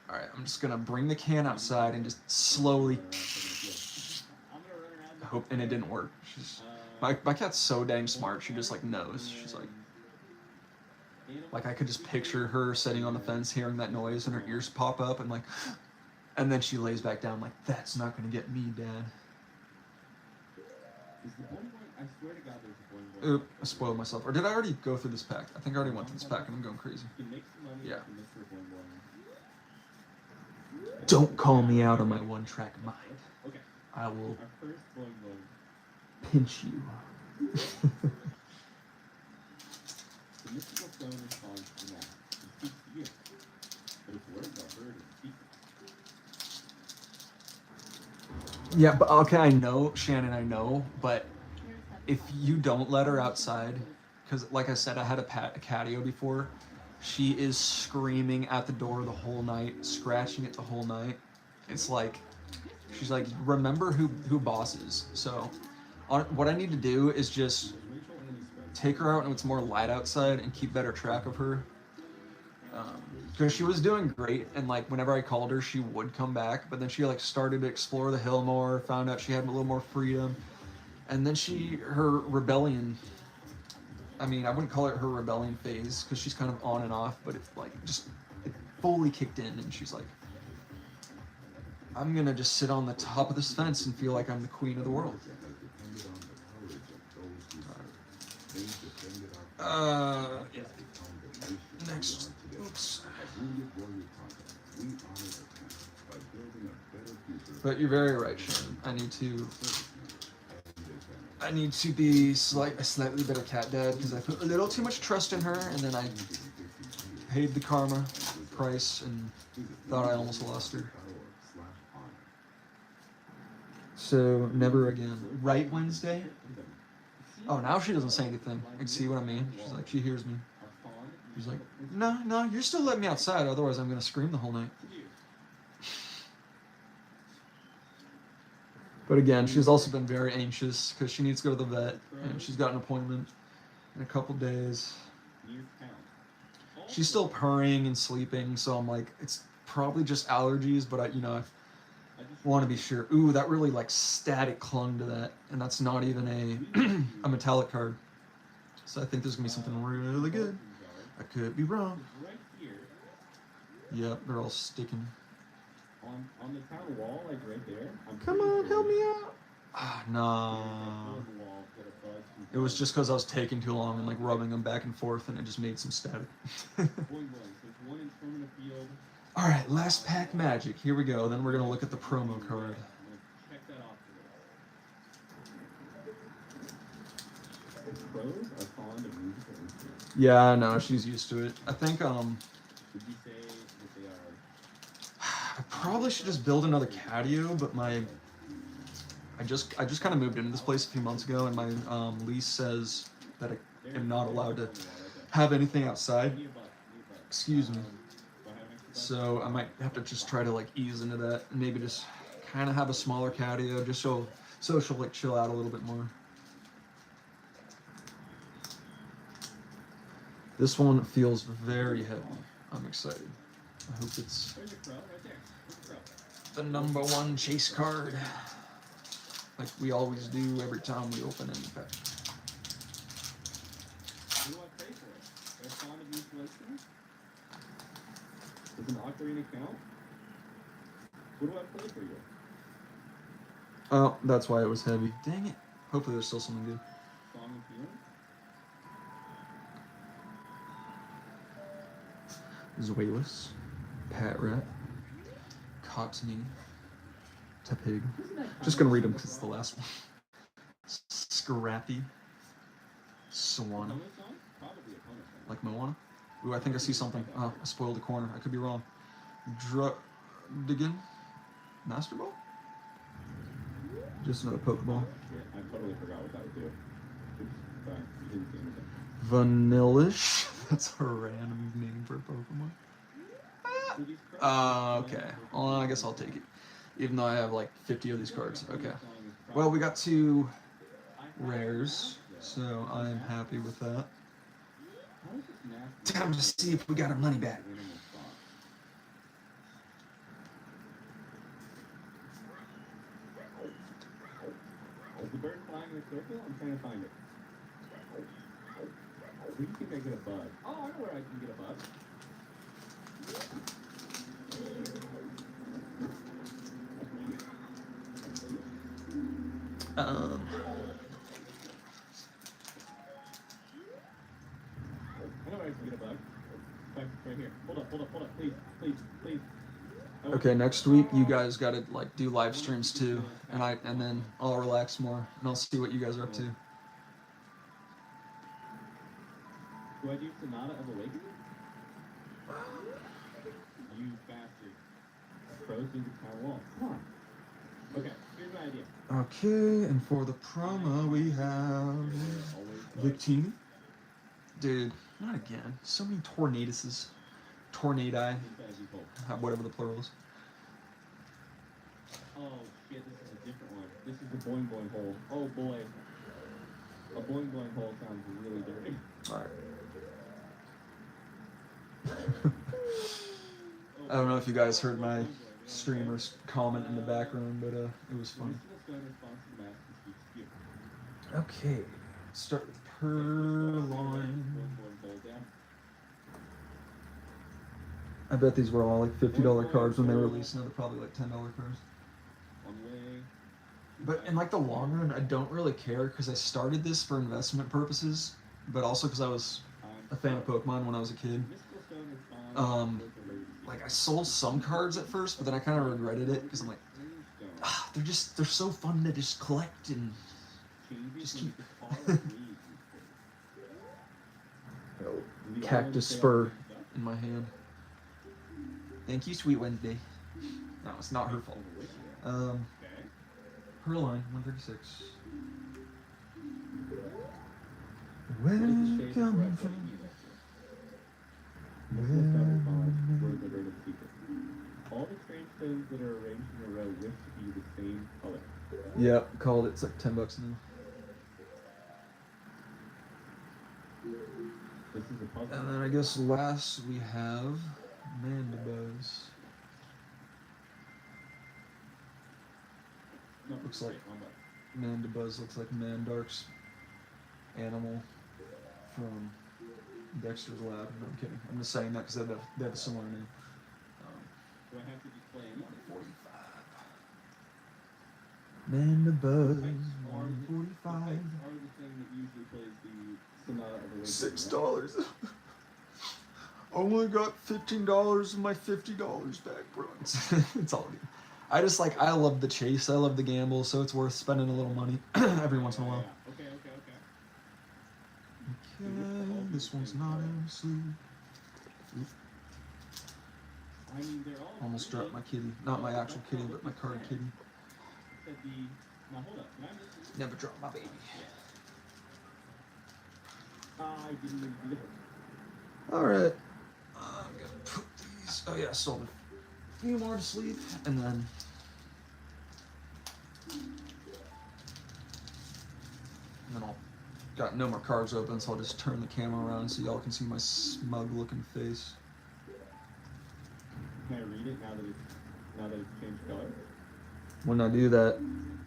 all right, I'm just gonna bring the can outside and just slowly. I hope, and it didn't work. She's my cat's so dang smart. She just like knows. She's like I could just picture her sitting on the fence, hearing that noise, and her ears pop up, and like, and then she lays back down like, that's not gonna get me, Dad. I swear to God, there's a boing boing. Oop, I spoiled myself. Or did I already go through this pack? I think I already went through this pack and I'm going crazy. Yeah. Don't call me out on my one-track mind. Okay. I will Our first boing boing. pinch you. The mystical stone responds to that. It speaks to you. But its words are heard and speak. Yeah, but okay, I know, Shannon, I know, but if you don't let her outside, because like I said, I had a catio before, she is screaming at the door the whole night, scratching it the whole night. It's like, she's like, remember who boss is. So what I need to do is just take her out when it's more light outside and keep better track of her. Because she was doing great, and like whenever I called her, she would come back, but then she like started to explore the hill more, found out she had a little more freedom. And then her rebellion, I mean, I wouldn't call it her rebellion phase, because she's kind of on and off, but it's like, it fully kicked in, and she's like, I'm gonna just sit on the top of this fence and feel like I'm the queen of the world. Yeah. Next, oops. But you're very right, Shannon. I need to be a slightly better cat dad, because I put a little too much trust in her, and then I paid the karma price and thought I almost lost her. So never again. Right, Wednesday? Oh, now she doesn't say anything. You see what I mean? She's like, she hears me. She's like, no, you're still letting me outside, otherwise I'm gonna scream the whole night. But again, she's also been very anxious because she needs to go to the vet, and she's got an appointment in a couple days. She's still purring and sleeping, so I'm like, it's probably just allergies, but I want to be sure. Ooh, that really like static clung to that, and that's not even a metallic card. So I think there's gonna be something really good. I could be wrong. Yep, they're all sticking. On the town wall, like right there. Come on, help me out. Ah, no. It was just because I was taking too long and like rubbing them back and forth, and it just made some static. All right, last pack magic. Here we go. Then we're gonna look at the promo card. Yeah, I know. She's used to it. I think I probably should just build another catio, but I just kind of moved into this place a few months ago, and my lease says that I am not allowed to have anything outside. Excuse me. So I might have to just try to like ease into that, and maybe just kind of have a smaller catio just so she'll like chill out a little bit more. This one feels very heavy. I'm excited. I hope it's There's your crow right there. There's your crow. the #1 chase card, like we always do every time we open any pack. What do I pay for it? There's Sonic Installation? Does an Ocarina count? What do I play for you? Oh, that's why it was heavy. Dang it. Hopefully there's still something good. Song and Feeling? Zoelis, Pat Rat, Cottony, Tepig. Just gonna read them because it's the last one. Scrappy, Swan, Opponent song? Probably opponent song. like Moana. Ooh, I think I see something. Oh, I spoiled the corner. I could be wrong. Diggin, Master Ball? Just another Pokeball. Shit, I totally forgot what that would do. Oops, sorry, you didn't see anything. Vanillish. That's a random name for a Pokemon. So these crows- Okay. Well, I guess I'll take it. Even though I have like 50 of these cards. Okay. Well, we got 2 rares, so I'm happy with that. How is this nasty? Time to see if we got our money back. Animal spot? Is the bird flying in a circle? I'm trying to find it. Where do you think I get a bug? Oh, I know where I can get a bug. I know where I can get a bug. Right here. Hold up. Please. Okay, next week you guys gotta like do live streams too, and then I'll relax more and I'll see what you guys are up to. Do I do Sonata of Awakening? You bastard. Crows through the tower wall. Come on. Okay, here's my idea. Okay, and for the promo we have Always Victini. Dude, not again. So many Tornaduses. Tornadi. Whatever the plural is. Oh shit, this is a different one. This is the boing boing hole. Oh boy. A boing boing hole sounds really dirty. Alright. I don't know if you guys heard my streamer's comment in the background, but it was fun. Okay, start with Purloin. I bet these were all like $50 cards when they were released, now they're probably like $10 cards. But in like the long run, I don't really care because I started this for investment purposes, but also because I was a fan of Pokemon when I was a kid. Like I sold some cards at first, but then I kind of regretted it because I'm like, they're so fun to just collect and just keep. Cactus Spur in my hand. Thank you, Sweet Wednesday. No, it's not her fault. Purloin, 136. Where you coming from? All the strange stones that are arranged in a row wish to be the same color. Yep, called it. It's like $10 now. This is a puzzle. And then I guess last we have Mandibuzz. No, Looks like wait, Mandibuzz looks like Mandark's animal from Dexter's Lab. No, I'm kidding. I'm just saying that because they have a similar name. do I have to display anything? 145. Mandibuzz, Or the 145. thing that usually plays the Sonata of the $6. Only got $15 of my $50 back, bro. It's all good. I just like, I love the chase, I love the gamble, so it's worth spending a little money every once in a while. Okay. Okay, this one's not in sleep. I mean, they're all Almost dropped my kitty. Not my actual kitty, but my card kitty. Now hold up. Can I just... Never drop my baby. I didn't even do it. Alright. I'm gonna put these. Oh, yeah, I sold a few more to sleep. And then And then I'll got no more cards open, so I'll just turn the camera around so y'all can see my smug looking face. Can I read it now that it's changed color? When I do that,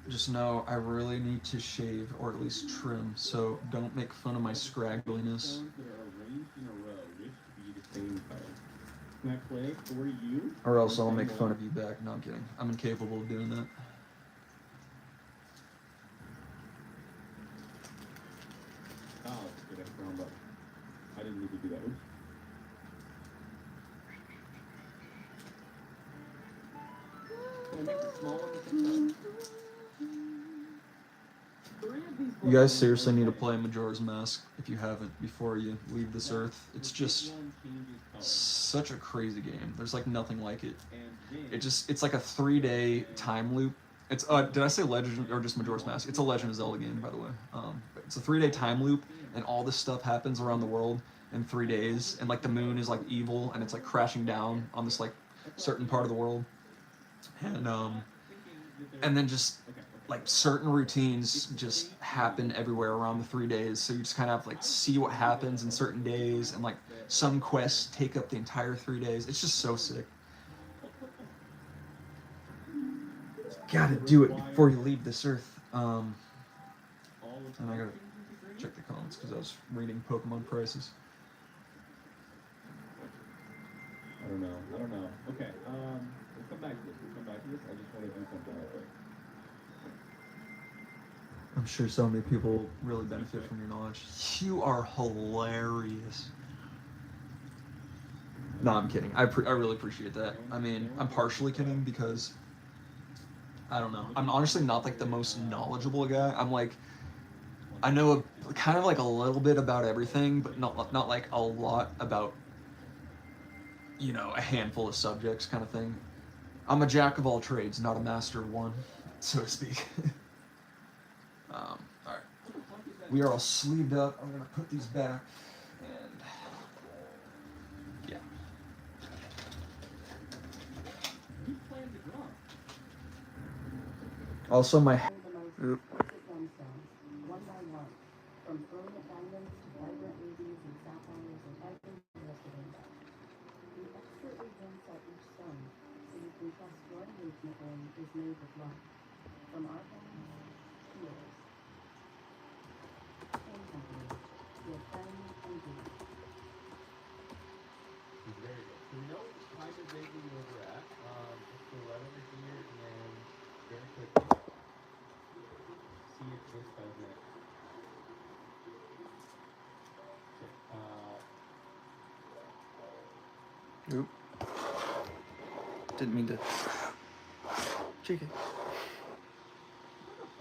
just know I really need to shave or at least trim, so don't make fun of my scraggliness. Stones that are arranged in a row wish to be the same color. Can I play for you? Or else I'll make fun of you back. No, I'm kidding. I'm incapable of doing that. Oh, did I wrong button? I didn't need to do that. Oops. Can I make it smaller with the color? You guys seriously need to play Majora's Mask if you haven't before you leave this earth. It's just such a crazy game. There's like nothing like it. It's like a 3-day time loop. It's did I say Legend or just Majora's Mask? It's a Legend of Zelda game, by the way. It's a 3-day time loop, and all this stuff happens around the world in 3 days. And like the moon is like evil, and it's like crashing down on this like certain part of the world. And then just like certain routines just happen everywhere around the 3 days, so you just kind of like see what happens in certain days, and like some quests take up the entire 3 days. It's just so sick. Gotta do it before you leave this earth. And I gotta check the comments because I was reading Pokemon prices. I don't know. Okay, we'll come back to this. I just want to do something real quick. I'm sure so many people really benefit from your knowledge. You are hilarious. No, I'm kidding. I really appreciate that. I mean, I'm partially kidding because, I don't know. I'm honestly not like the most knowledgeable guy. I'm like, I know kind of like a little bit about everything, but not like a lot about, you know, a handful of subjects kind of thing. I'm a jack of all trades, not a master of one, so to speak. All right. We are all sleeved up. I'm gonna put these back, and yeah. Also, my. Oop. One by one, from brilliant diamonds to vibrant rubies and sapphires and everything yesterday. We expertly rinse out each stone so you can trust your engagement ring is made with love. From our hands to yours. Same company, your friend and you. Very good. So we know kind of vaguely where we're at. Let's go right over here and then very quickly see if this does it. Okay, Oop. Didn't mean to. JK.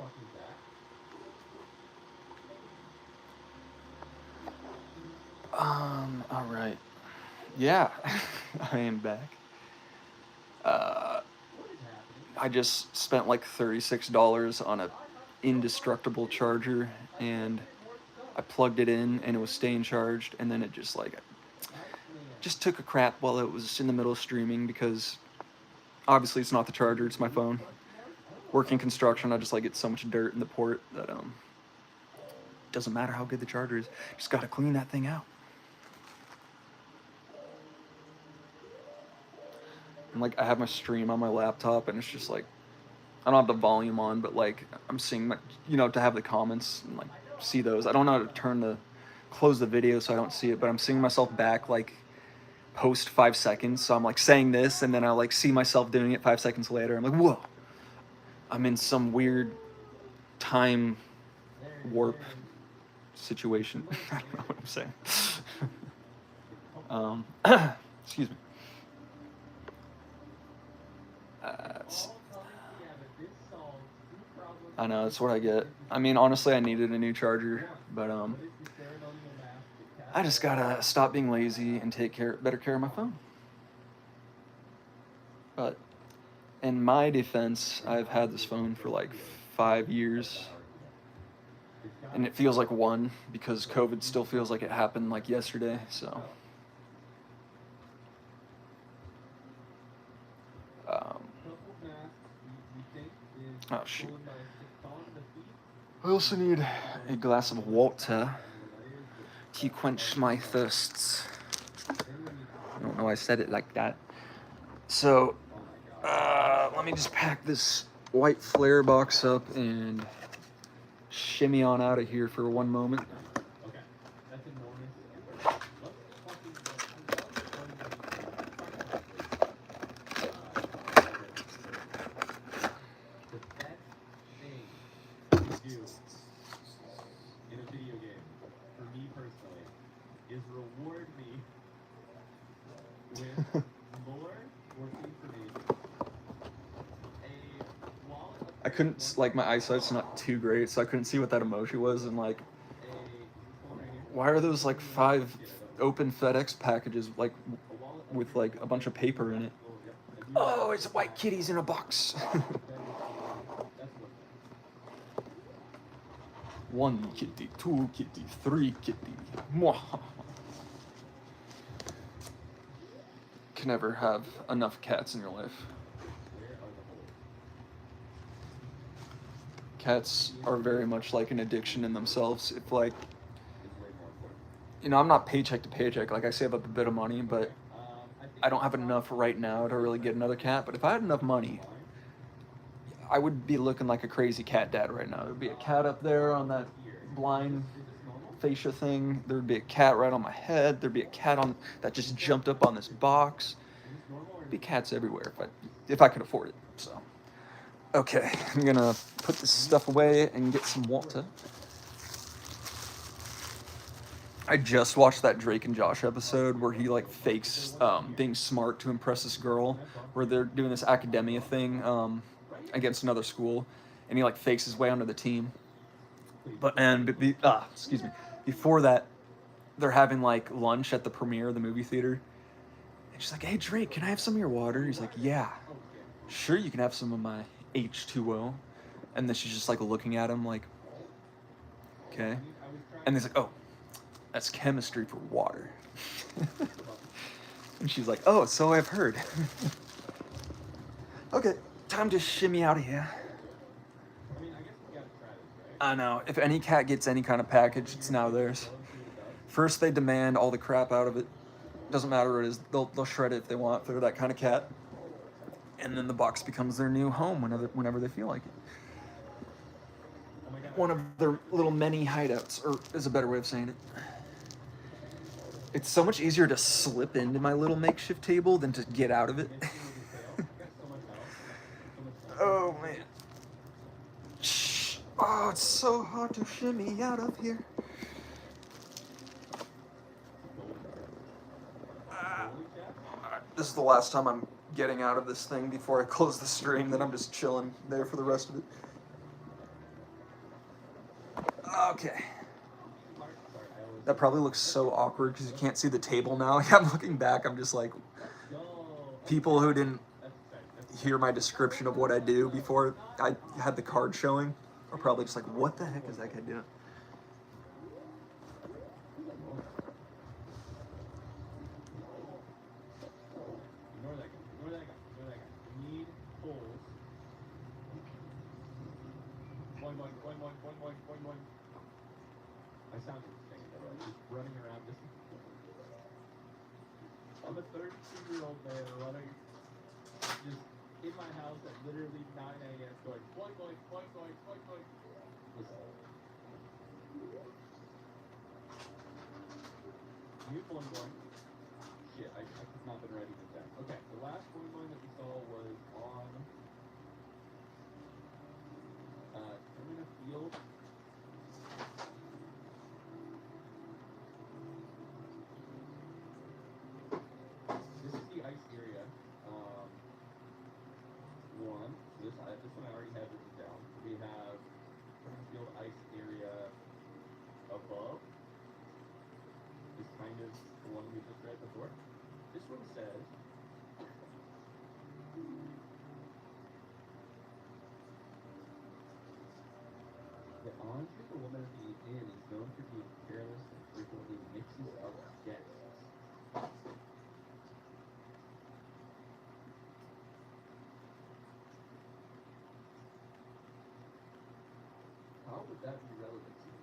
what the fuck is that? All right. Yeah, I am back. I just spent like $36 on a indestructible charger, and I plugged it in, and it was staying charged, and then it just took a crap while it was in the middle of streaming, because obviously it's not the charger, it's my phone. Working construction, I just like get so much dirt in the port that doesn't matter how good the charger is, just gotta clean that thing out. And like I have my stream on my laptop, and it's just like I don't have the volume on, but like I'm seeing my, you know, to have the comments and like see those. I don't know how to close the video so I don't see it, but I'm seeing myself back like post 5 seconds. So I'm like saying this, and then I like see myself doing it 5 seconds later. I'm like, whoa, I'm in some weird time warp situation. I don't know what I'm saying. Excuse me. I know, that's what I get. I mean, honestly, I needed a new charger, but I just gotta stop being lazy and take better care of my phone. But in my defense, I've had this phone for like 5 years, and it feels like one because COVID still feels like it happened like yesterday, so. Oh shoot. I also need a glass of water to quench my thirsts. I don't know why I said it like that. So, let me just pack this white flare box up and shimmy on out of here for one moment. Okay, that's enormous. The best thing to do in a video game, for me personally, is reward me with more working information. A wallet of I couldn't, like, my eyesight's not too great, so I couldn't see what that emoji was, and, like, why are those, like, 5 open FedEx packages, like, with, like, a bunch of paper in it? Oh, it's white kitties in a box. 1 kitty, 2 kitty, 3 kitty. Mwah. Can never have enough cats in your life. Cats are very much like an addiction in themselves. If, like, you know, I'm not paycheck to paycheck. Like, I save up a bit of money, but I don't have enough right now to really get another cat. But if I had enough money, I would be looking like a crazy cat dad right now. There'd be a cat up there on that blind fascia thing. There'd be a cat right on my head. There'd be a cat on that just jumped up on this box. There'd be cats everywhere if I could afford it. So, okay, I'm gonna put this stuff away and get some water. I just watched that Drake and Josh episode where he, like, fakes being smart to impress this girl, where they're doing this academia thing against another school, and he, like, fakes his way onto the team. Excuse me. Before that, they're having, like, lunch at the premiere of the movie theater, and she's like, "Hey Drake, can I have some of your water?" He's like, "Yeah, sure, you can have some of my H2O." And then she's just, like, looking at him like, "Okay." And he's like, "Oh, that's chemistry for water." And she's like, "Oh, so I've heard." Okay, time to shimmy out of here. I know, if any cat gets any kind of package, it's now theirs. First they demand all the crap out of it. Doesn't matter what it is, they'll shred it if they want, if they're that kind of cat. And then the box becomes their new home whenever they feel like it. One of their little many hideouts, or is a better way of saying it. It's so much easier to slip into my little makeshift table than to get out of it. Oh, man. Shh. Oh, it's so hard to shimmy out of here. This is the last time I'm getting out of this thing before I close the stream, then I'm just chilling there for the rest of it. Okay. That probably looks so awkward because you can't see the table now. I'm looking back, I'm just like, people who didn't hear my description of what I do before I had the card showing are probably just like, what the heck is that guy doing? Ignore that guy. Need holes. Boing, boing, boing, boing, boing, boing, boing, boing. My sound is insane, though, right? Just running around. I'm a 32-year-old man running just in my house at literally 9 a.m. going boing, boing, boing, boing, boing, boing. Listen. New boing, boing. Shit, I could not been writing this down. Okay, the last boing, boing that we saw was on Termina Field. This is the ice area. One. This one I already have written down. We have Termina Field ice area above. Is kind of the one we just read before. This one says the Andre, the woman at the inn, is known for being careless and frequently mixes up guests. How would that be relevant to you?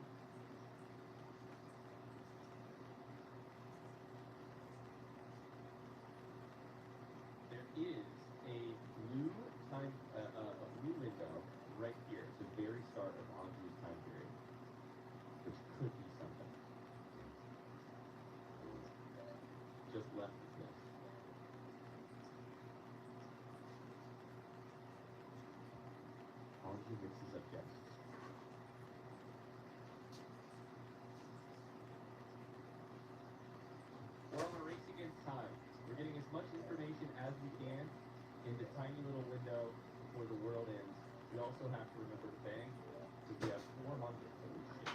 much information as we can in the tiny little window where the world ends. We also have to remember the bank, because we have 400 that we ship.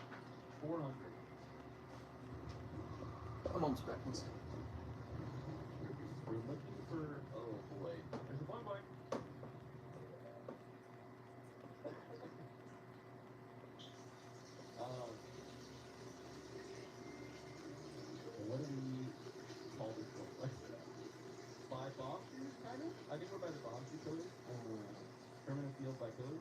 400. I'm on seconds. We're looking for, oh boy, there's a boy. What do we call this one? Like, by bomb shoes, kind of? I think we're by the bomb shoe killers. Permanent field by killers.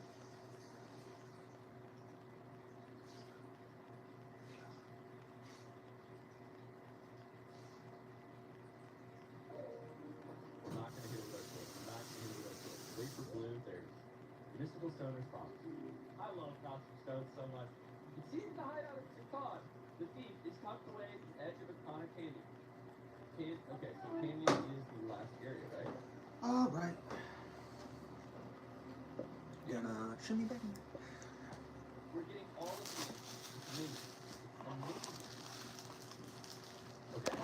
We're not going to hit it with our sword. We're not going to hit it with our sword. Wait for blue. There's Mystical Stoner's Prophecy. I love Cosmic Stone so much. It seems the hideout of Sakon, the thief, is tucked away at the edge of a conic canyon. Okay, so canyon is the last area, right? All right. Gonna shimmy back. We're getting all of these. It's amazing. Amazing. Okay.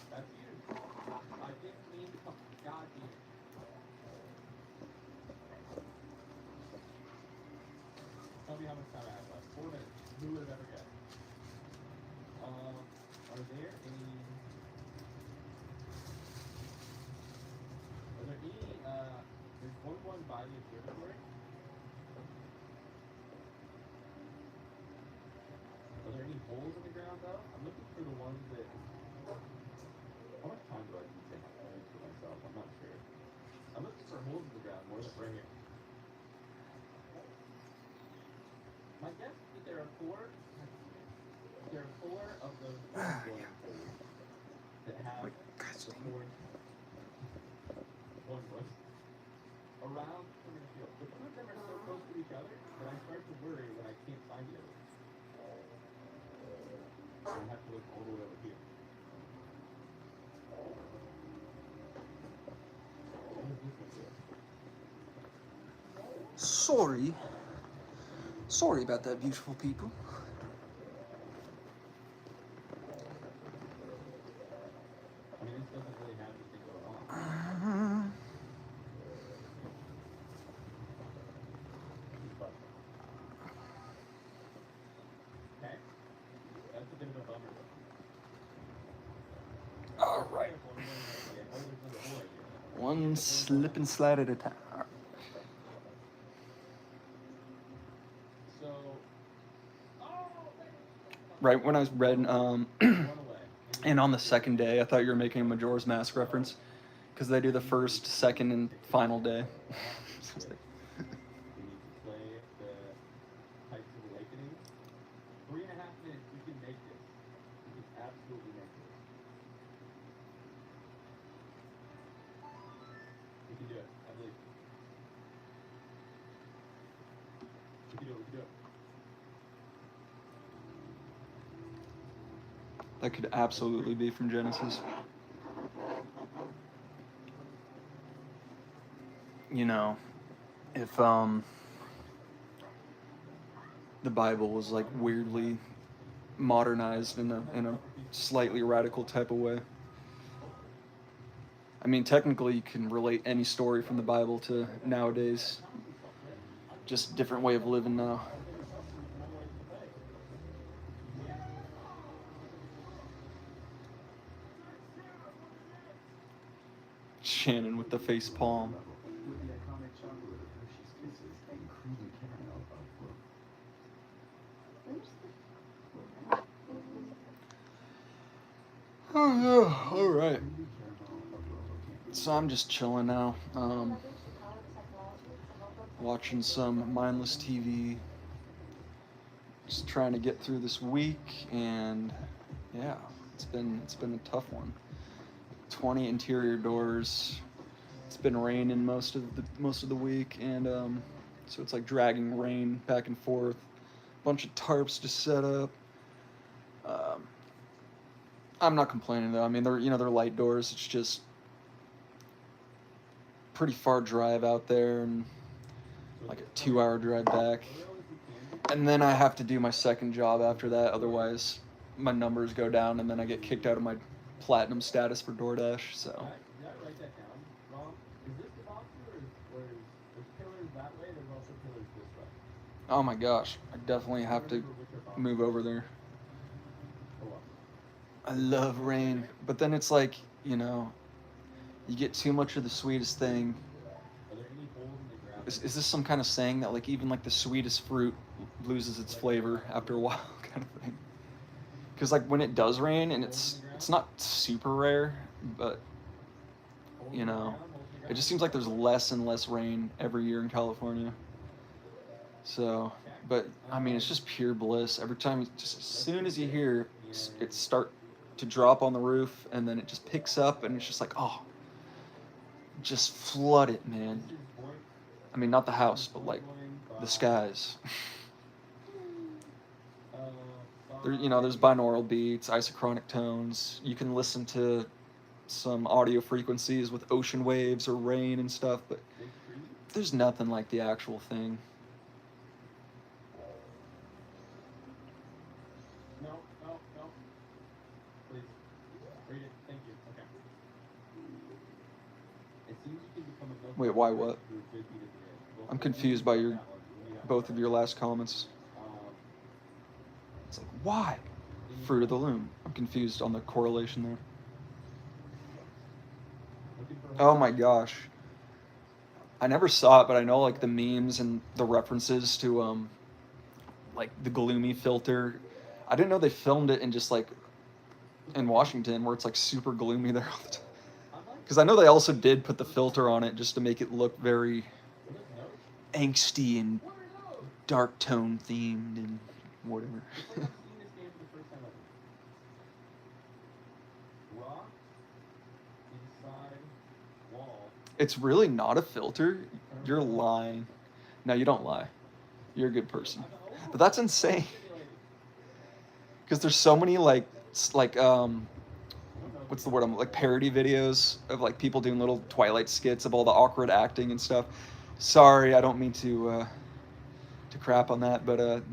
That's you. I didn't mean to come. God damn it. Tell me how much time I have left. 4 minutes. Who would have ever guessed? Are there any... Are there any, there's one by the observatory. Are there any holes in the ground, though? I'm looking for the ones that... How much time do I need to take for myself? I'm not sure. I'm looking for holes in the ground more than right here. My guess is that there are 4 of those holes that have the 4 one was around the field. The 2 of them are so close to each other that I start to worry when I can't find the other. I have to look all the way over here. What is this one here? Sorry about that, beautiful people. I mean, this doesn't really have anything going on. Okay. That's a bit of a bummer. All right. One slip and slide at a time. So, Right when I read, and on the second day, I thought you were making a Majora's Mask reference, because they do the first, second, and final day. we need to play the Heights of Awakening. 3.5 minutes, we can make this. We can absolutely make this. We can do it, I believe. We can do it, we can do it. That could absolutely be from Genesis. You know, if the Bible was like weirdly modernized in a slightly radical type of way. I mean, technically you can relate any story from the Bible to nowadays. Just a different way of living now. Shannon with the face palm. Oh yeah, all right. So I'm just chilling now, watching some mindless TV, just trying to get through this week, and yeah, it's been a tough one. 20 interior doors. It's been raining most of the week, and so it's like dragging rain back and forth. Bunch of tarps to set up. I'm not complaining though. I mean, they're light doors. It's just pretty far drive out there, and like a 2-hour drive back. And then I have to do my second job after that. Otherwise, my numbers go down, and then I get kicked out of my platinum status for DoorDash, so. You gotta write that down. Ron, is this the box or is there's pillars that way? There's also pillars this way. Oh my gosh, I definitely have to Remember which are boxes. move over there. Oh, well. I love rain, but then it's like, you know, you get too much of the sweetest thing. Are there any holes in the ground? Is this some kind of saying that like even like the sweetest fruit loses its flavor after a while kind of thing? Because like when it does rain, and it's not super rare, but you know, it just seems like there's less and less rain every year in California. So, but I mean, it's just pure bliss. Every time, just as soon as you hear it start to drop on the roof, and then it just picks up, and it's just like, oh, just flood it, man. I mean, not the house, but like the skies. There, you know, there's binaural beats, isochronic tones. You can listen to some audio frequencies with ocean waves or rain and stuff, but there's nothing like the actual thing. No. Please. Read it. Thank you. Okay. It seems you can become a Wait, why what? through 50 to the end. I'm confused by both of your last comments. It's like, why? Fruit of the Loom. I'm confused on the correlation there. Oh my gosh. I never saw it, but I know like the memes and the references to like the gloomy filter. I didn't know they filmed it in just like in Washington where it's like super gloomy there all the time. Because I know they also did put the filter on it just to make it look very angsty and dark tone themed and whatever. It's really not a filter. You're lying. No, you don't lie. You're a good person. But that's insane. Because there's so many like what's the word? Like parody videos of like people doing little Twilight skits of all the awkward acting and stuff. Sorry, I don't mean to crap on that, but a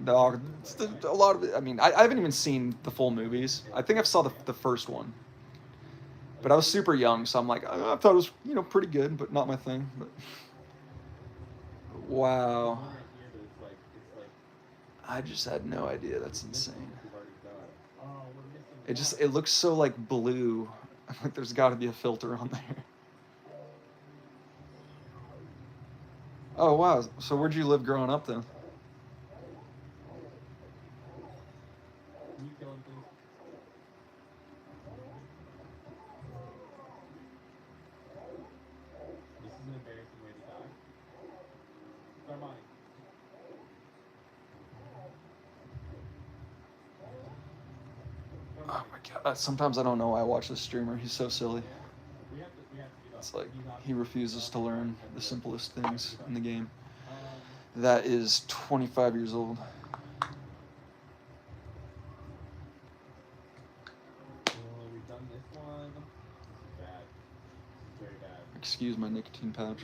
lot of it. I mean, I haven't even seen the full movies. I think I've saw the first one. But I was super young, so I'm like, I thought it was, you know, pretty good, but not my thing. But wow, I just had no idea. That's insane. It looks so like blue. Like there's got to be a filter on there. Oh wow. So where'd you live growing up then? Oh my god. Sometimes I don't know why I watch this streamer. He's so silly. It's like he refuses to learn the simplest things in the game. That is 25 years old. We've done this one. Bad. Very bad. Excuse my nicotine pouch.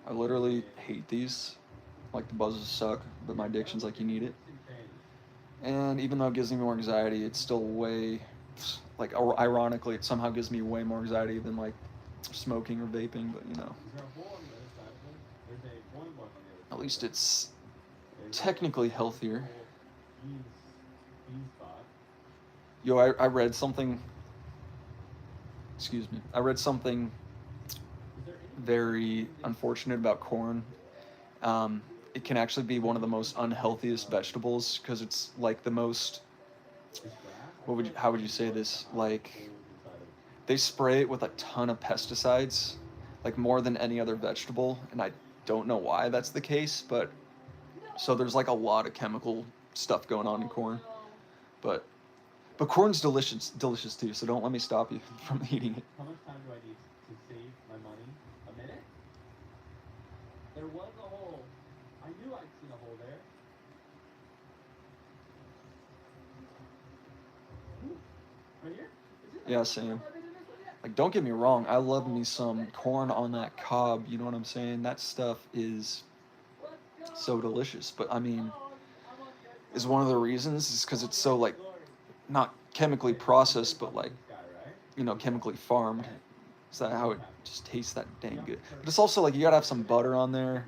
I literally hate these. Like the buzzes suck, but my addiction's like you need it. And even though it gives me more anxiety, it's still way, like ironically, it somehow gives me way more anxiety than like smoking or vaping. But you know, at least it's technically healthier. Yo, I read something. Excuse me. I read something very unfortunate about corn. It can actually be one of the most unhealthiest vegetables because it's like the most. How would you say this? Like, they spray it with a ton of pesticides, like more than any other vegetable, and I don't know why that's the case, but so there's like a lot of chemical stuff going on in corn, but corn's delicious too. So don't let me stop you from eating it. How much time do I need to save my money? A minute? There was a hole. I knew I'd seen a hole there. Ooh, right here? Yeah, Sam. Like, don't get me wrong. I love me some corn on that cob. You know what I'm saying? That stuff is so delicious. But I mean, is one of the reasons, is because it's so like not chemically processed, but like, you know, chemically farmed. Is that how it just tastes that dang good? But it's also like you gotta have some butter on there,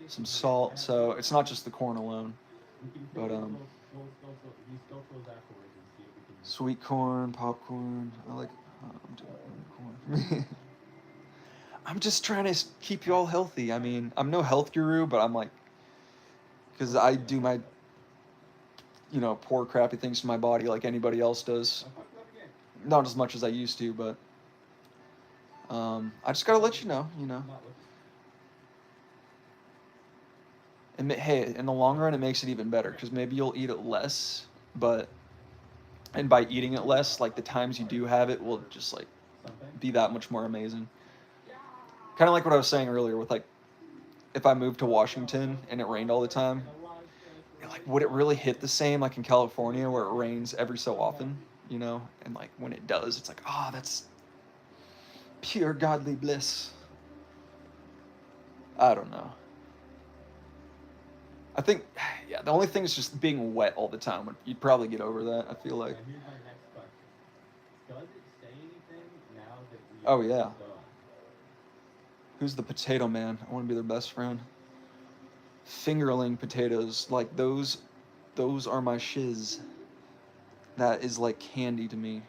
some salt, so it's not just the corn alone. But sweet corn, popcorn. I like. I'm doing corn. I'm just trying to keep you all healthy. I mean, I'm no health guru, but I'm like, because I do my, you know, poor crappy things to my body like anybody else does. Not as much as I used to, but I just gotta let you know, you know. And hey, in the long run, it makes it even better because maybe you'll eat it less, but and by eating it less, like the times you do have it will just like be that much more amazing. Kind of like what I was saying earlier with like, if I moved to Washington and it rained all the time, like would it really hit the same like in California where it rains every so often, you know? And like when it does, it's like, ah, that's pure godly bliss. I don't know. I think, yeah, the only thing is just being wet all the time. You'd probably get over that, I feel like. Oh, yeah. Who's the potato man? I want to be their best friend. Fingerling potatoes, like those are my shiz. That is like candy to me.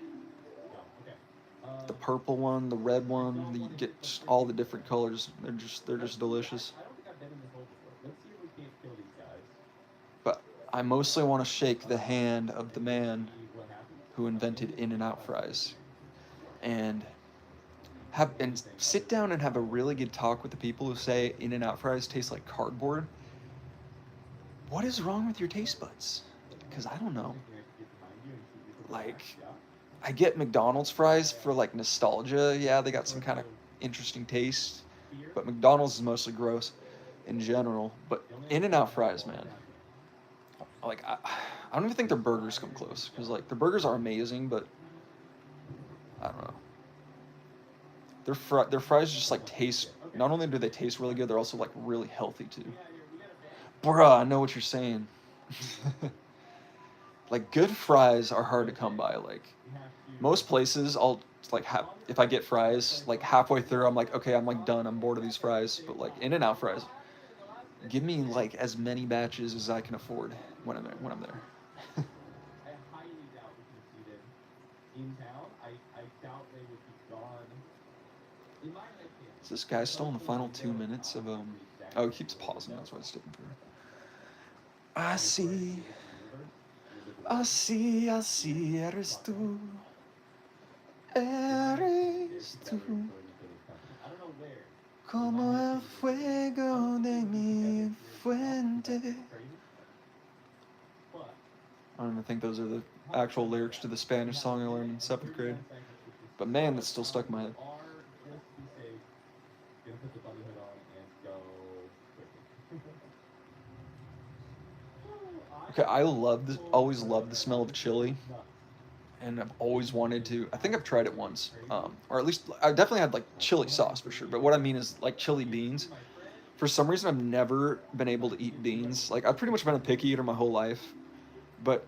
The purple one, the red one, you get just all the different colors. They're just delicious. But I mostly want to shake the hand of the man who invented In-N-Out fries, and sit down and have a really good talk with the people who say In-N-Out fries taste like cardboard. What is wrong with your taste buds? Because I don't know. Like, I get McDonald's fries for like nostalgia. Yeah, they got some kind of interesting taste, but McDonald's is mostly gross in general. But In-N-Out fries, man. Like, I don't even think their burgers come close because like their burgers are amazing, but I don't know. Their fries just like taste. Not only do they taste really good, they're also like really healthy too. Bruh, I know what you're saying. Like good fries are hard to come by. Like most places, I'll like if I get fries, like halfway through, I'm like, okay, I'm like done. I'm bored of these fries. But like In-N-Out fries, give me like as many batches as I can afford when I'm there. Is this guy still in the final 2 minutes of Oh, he keeps pausing. That's why it's sticking through. I see, eres tú, como el fuego de mi fuente. I don't even think those are the actual lyrics to the Spanish song I learned in 7th grade. But man, that's still stuck in my head. Okay, always loved the smell of chili. And I've always wanted to. I think I've tried it once, or at least I definitely had like chili sauce for sure. But what I mean is like chili beans. For some reason, I've never been able to eat beans. Like I've pretty much been a picky eater my whole life, but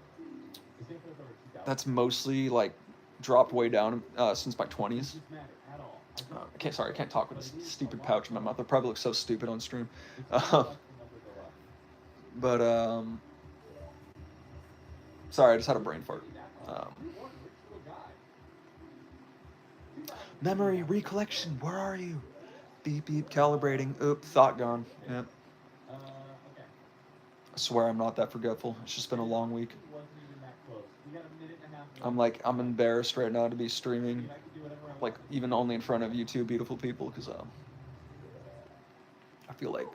that's mostly like dropped way down since my 20s. I can't talk with this stupid pouch in my mouth. I probably look so stupid on stream. But sorry, I just had a brain fart. Memory recollection, where are you? Beep beep, calibrating. Oop, thought gone. Yep. I swear I'm not that forgetful. It's just been a long week. I'm embarrassed right now to be streaming, like even only in front of you two beautiful people, because I feel like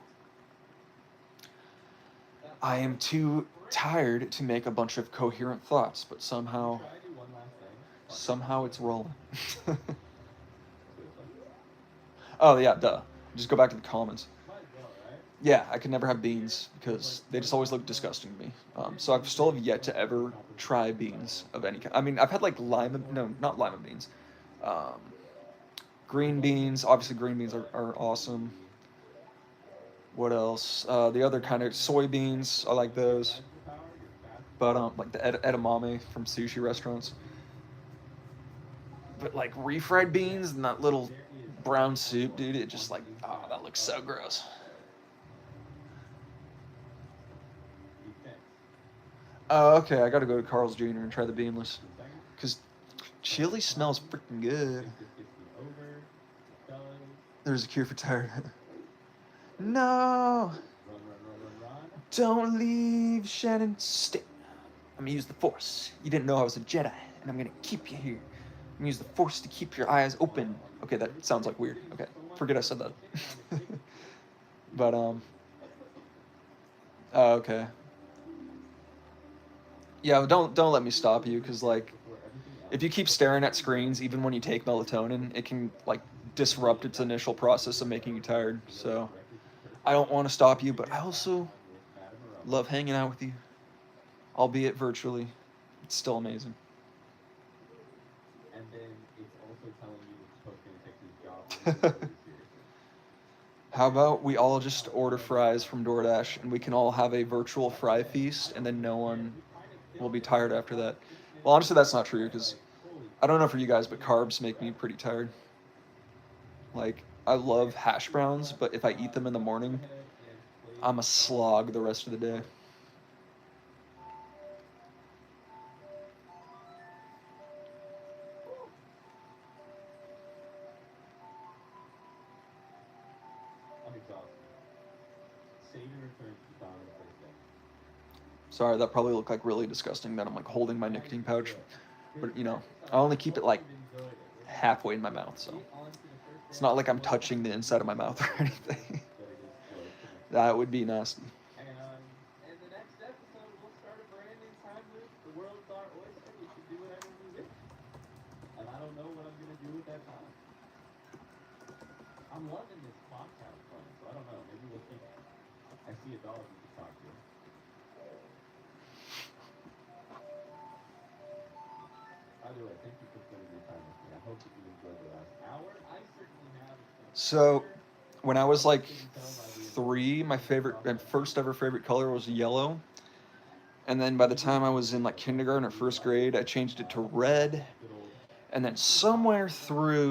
I am too tired to make a bunch of coherent thoughts, but somehow it's rolling. Oh yeah, duh. Just go back to the comments. Yeah, I could never have beans because they just always look disgusting to me. So I still have yet to ever try beans of any kind. I mean, I've had like not lima beans. Green beans, obviously green beans are awesome. What else? The other kind of soybeans, I like those. but like the edamame from sushi restaurants. But like refried beans and that little brown soup, dude, it just like, oh, that looks so gross. Oh, okay, I gotta go to Carl's Jr. and try the beanless. Because chili smells freaking good. There's a cure for tired. No! Don't leave, Shannon. Stay. I'm gonna use the Force. You didn't know I was a Jedi, and I'm gonna keep you here. I'm gonna use the Force to keep your eyes open. Okay, that sounds like weird. Okay, forget I said that. But, oh, okay. Yeah, don't let me stop you, because, like, if you keep staring at screens, even when you take melatonin, it can, like, disrupt its initial process of making you tired. So, I don't want to stop you, but I also love hanging out with you, albeit virtually. It's still amazing. And then it's also telling you it's supposed to take this job really seriously. How about we all just order fries from DoorDash and we can all have a virtual fry feast and then no one will be tired after that? Well, honestly, that's not true because I don't know for you guys, but carbs make me pretty tired. Like, I love hash browns, but if I eat them in the morning, I'm a slog the rest of the day. I'm exhausted. Satan returns to dawn of the first day. Sorry, that probably looked like really disgusting that I'm like holding my nicotine pouch. But, you know, I only keep it like halfway in my mouth, so it's not like I'm touching the inside of my mouth or anything. That would be nasty. And in the next episode, we'll start a brand new time loop. The world's our oyster. We should do whatever we wish. And I don't know what I'm gonna do with that time. I'm loving this podcast plan, so I don't know. Maybe we'll think. I see a dog we can talk to. By the way, thank you for spending your time with me. I hope that you enjoyed the last hour. I certainly have. So, when I was like 3, my first ever favorite color was yellow. And then by the time I was in like kindergarten or first grade, I changed it to red. And then somewhere through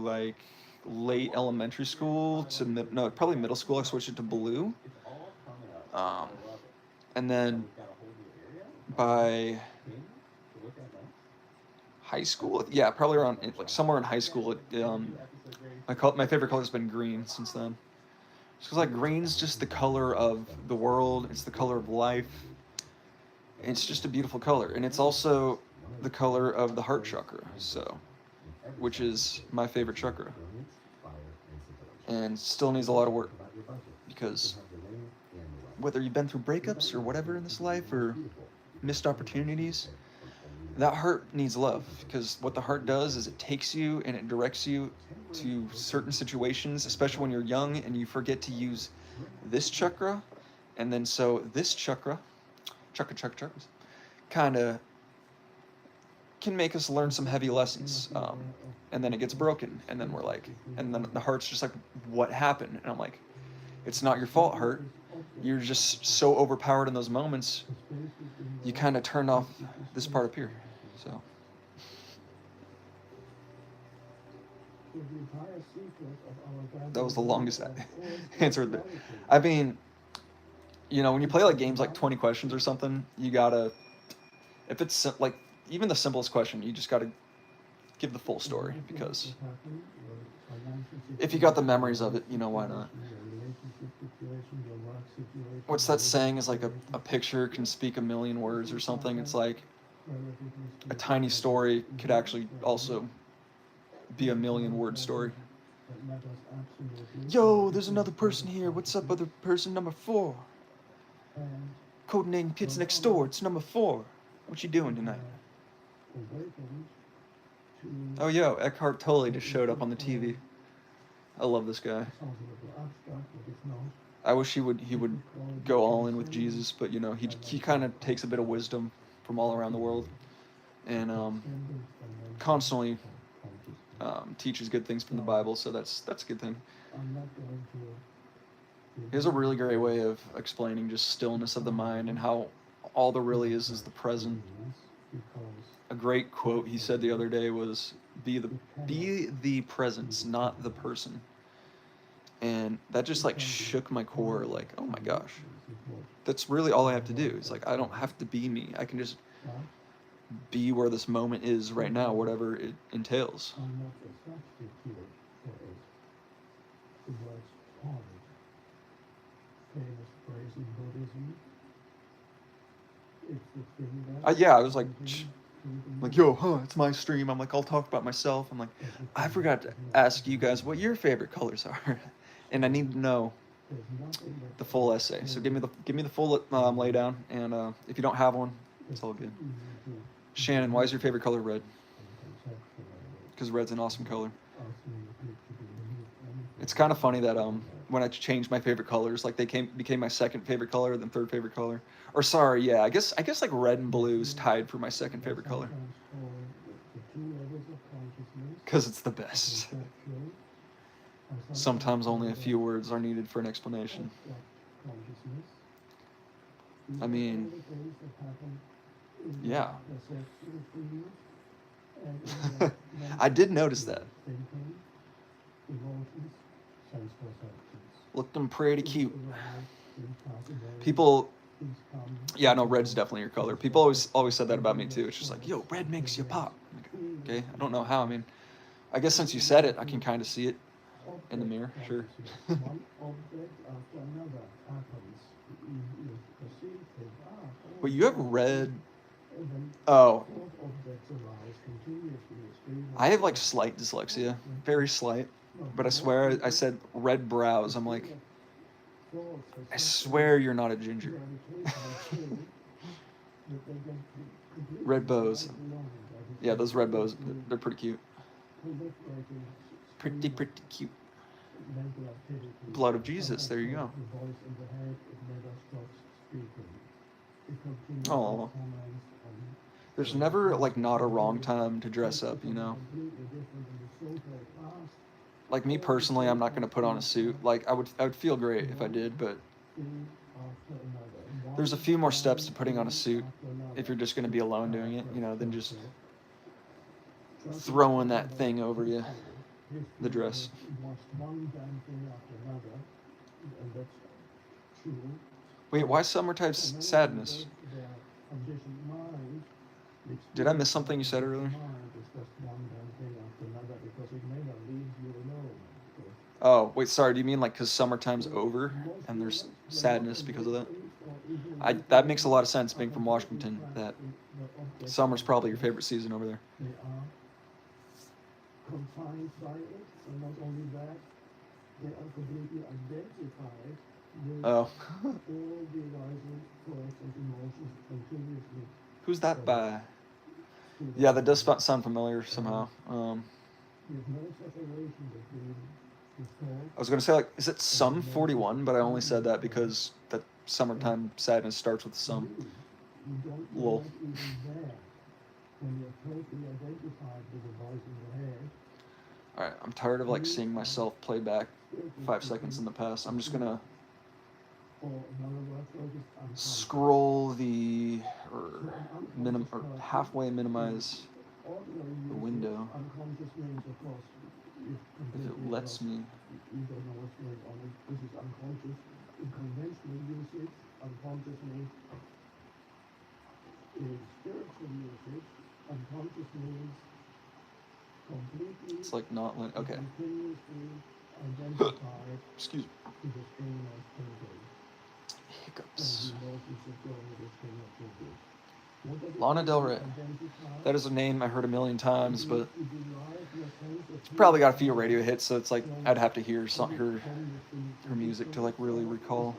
like late elementary school to probably middle school, I switched it to blue. And then by high school, yeah, probably around like somewhere in high school, my favorite color has been green since then. Just because like green's just the color of the world. It's the color of life. It's just a beautiful color, and it's also the color of the heart chakra, so, which is my favorite chakra, and still needs a lot of work, because whether you've been through breakups or whatever in this life, or missed opportunities, that heart needs love, because what the heart does is it takes you and it directs you to certain situations, especially when you're young and you forget to use this chakra, and then so this chakras, kind of can make us learn some heavy lessons, and then it gets broken, and then we're like, and then the heart's just like, what happened? And I'm like, it's not your fault, heart. You're just so overpowered in those moments, you kind of turned off this part up here, so. That was the longest answer. I mean, you know, when you play like games like 20 questions or something, you gotta, if it's like even the simplest question, you just gotta give the full story, because if you got the memories of it, you know, why not? What's that saying is like a picture can speak a million words or something. It's like a tiny story could actually also be a million-word story. Yo, there's another person here. What's up, other person number 4? Codename Kids Next Door. It's number 4. What you doing tonight? Oh, yo, Eckhart Tolle just showed up on the TV. I love this guy. I wish he would go all in with Jesus, but you know, he kind of takes a bit of wisdom from all around the world, and constantly teaches good things from the Bible. So that's a good thing. He has a really great way of explaining just stillness of the mind and how all there really is the present. A great quote he said the other day was, be the presence, not the person. And that just like shook my core, like, oh my gosh. That's really all I have to do. It's like I don't have to be me. I can just be where this moment is right now, whatever it entails. Yeah, I was like, yo, it's my stream. I'm like, I'll talk about myself. I'm like, I forgot to ask you guys what your favorite colors are, and I need to know the full essay. So give me the full laydown, and if you don't have one, it's all good. Shannon, why is your favorite color red? Because red's an awesome color. It's kind of funny that when I changed my favorite colors, like they became my second favorite color, then third favorite color. Or sorry, yeah, I guess like red and blue is tied for my second favorite color. Because it's the best. Sometimes only a few words are needed for an explanation. I mean, yeah. I did notice that. Looked them pretty cute. People, yeah, no, red's definitely your color. People always said that about me too. It's just like, yo, red makes you pop. Okay, I don't know how. I mean, I guess since you said it, I can kind of see it in the mirror. Sure. But you have red. Oh. I have like slight dyslexia, very slight. But I swear I said red brows. I'm like, I swear you're not a ginger. Red bows. Yeah, those red bows, they're pretty cute. Pretty cute. Blood of Jesus, there you go. Oh. There's never like not a wrong time to dress up, you know? Like me personally, I'm not going to put on a suit. Like I would feel great if I did, but there's a few more steps to putting on a suit if you're just going to be alone doing it, you know, than just throwing that thing over you, the dress. Wait, why summertime sadness? Did I miss something you said earlier? Oh, wait, sorry, do you mean like because summertime's over and there's sadness because of that? That makes a lot of sense being from Washington, that summer's probably your favorite season over there. Oh. Who's that by? Yeah, that does sound familiar somehow. I was going to say, like, is it Sum 41? But I only said that because that summertime sadness starts with Sum. Lol. Alright, I'm tired of, like, seeing myself play back 5 seconds in the past. I'm just going to scroll or halfway minimize the window. If it lets me. It's like not okay. Excuse me. Hiccups. Lana Del Rey. That is a name I heard a million times, but it's probably got a few radio hits, so it's like I'd have to hear her music to like really recall.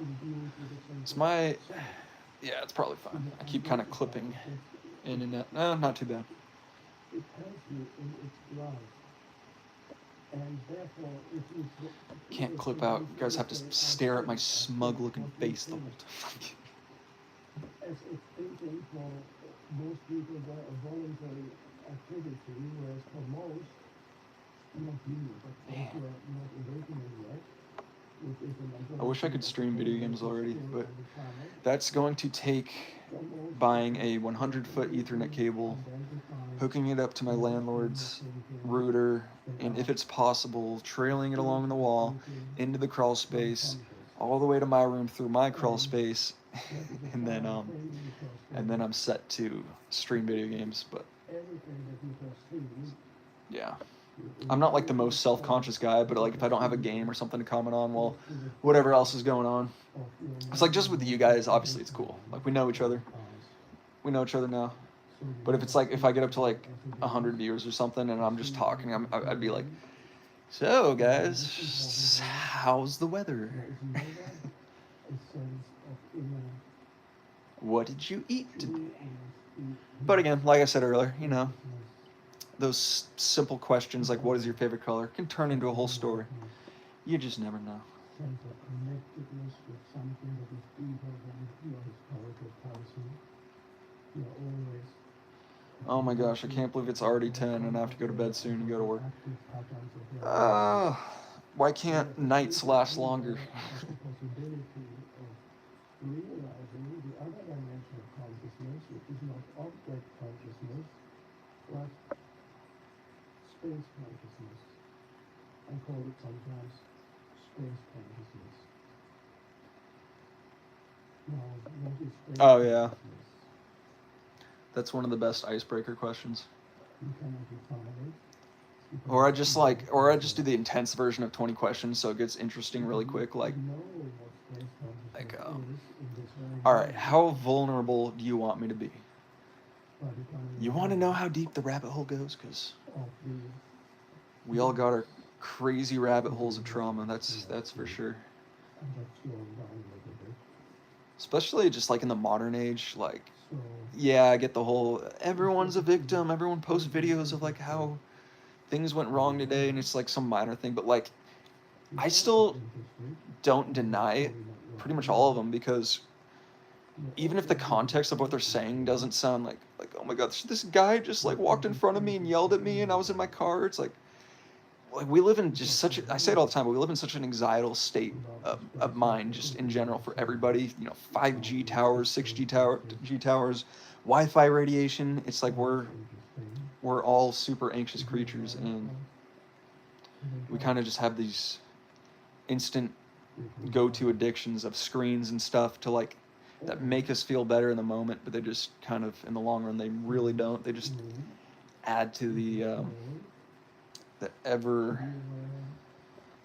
It's it's probably fine. I keep kind of clipping in and out. No, not too bad. Can't clip out. You guys have to stare at my smug-looking face the whole time. Man. I wish I could stream video games already, but that's going to take buying a 100-foot Ethernet cable, hooking it up to my landlord's router, and if it's possible, trailing it along the wall into the crawl space, all the way to my room through my crawl space, and then I'm set to stream video games. But yeah, I'm not like the most self-conscious guy, but like if I don't have a game or something to comment on while whatever else is going on, it's like just with you guys, obviously it's cool. Like we know each other now. But if it's like if I get up to like 100 viewers or something and I'm just talking, I'd be like, so guys, how's the weather? What did you eat today? But again, like I said earlier, you know, those simple questions like what is your favorite color can turn into a whole story. You just never know. Oh my gosh, I can't believe it's already 10 and I have to go to bed soon and go to work. Why can't nights last longer? Oh yeah. That's one of the best icebreaker questions. Or I just do the intense version of 20 questions so it gets interesting really quick. Like all right, how vulnerable do you want me to be? You want to know how deep the rabbit hole goes? Because we all got our crazy rabbit holes of trauma. That's for sure. Especially just like in the modern age, like, yeah, I get the whole, everyone's a victim, everyone posts videos of like how things went wrong today and it's like some minor thing, but like, I still don't deny pretty much all of them because even if the context of what they're saying doesn't sound like oh my god, this guy just like walked in front of me and yelled at me and I was in my car, it's like we live in just such I say it all the time, but we live in such an anxietal state of mind just in general for everybody, you know, 5G towers, 6G towers, Wi-Fi radiation, it's like we're all super anxious creatures and we kind of just have these instant go-to addictions of screens and stuff to like that make us feel better in the moment, but they just kind of in the long run they really don't. They just add to the ever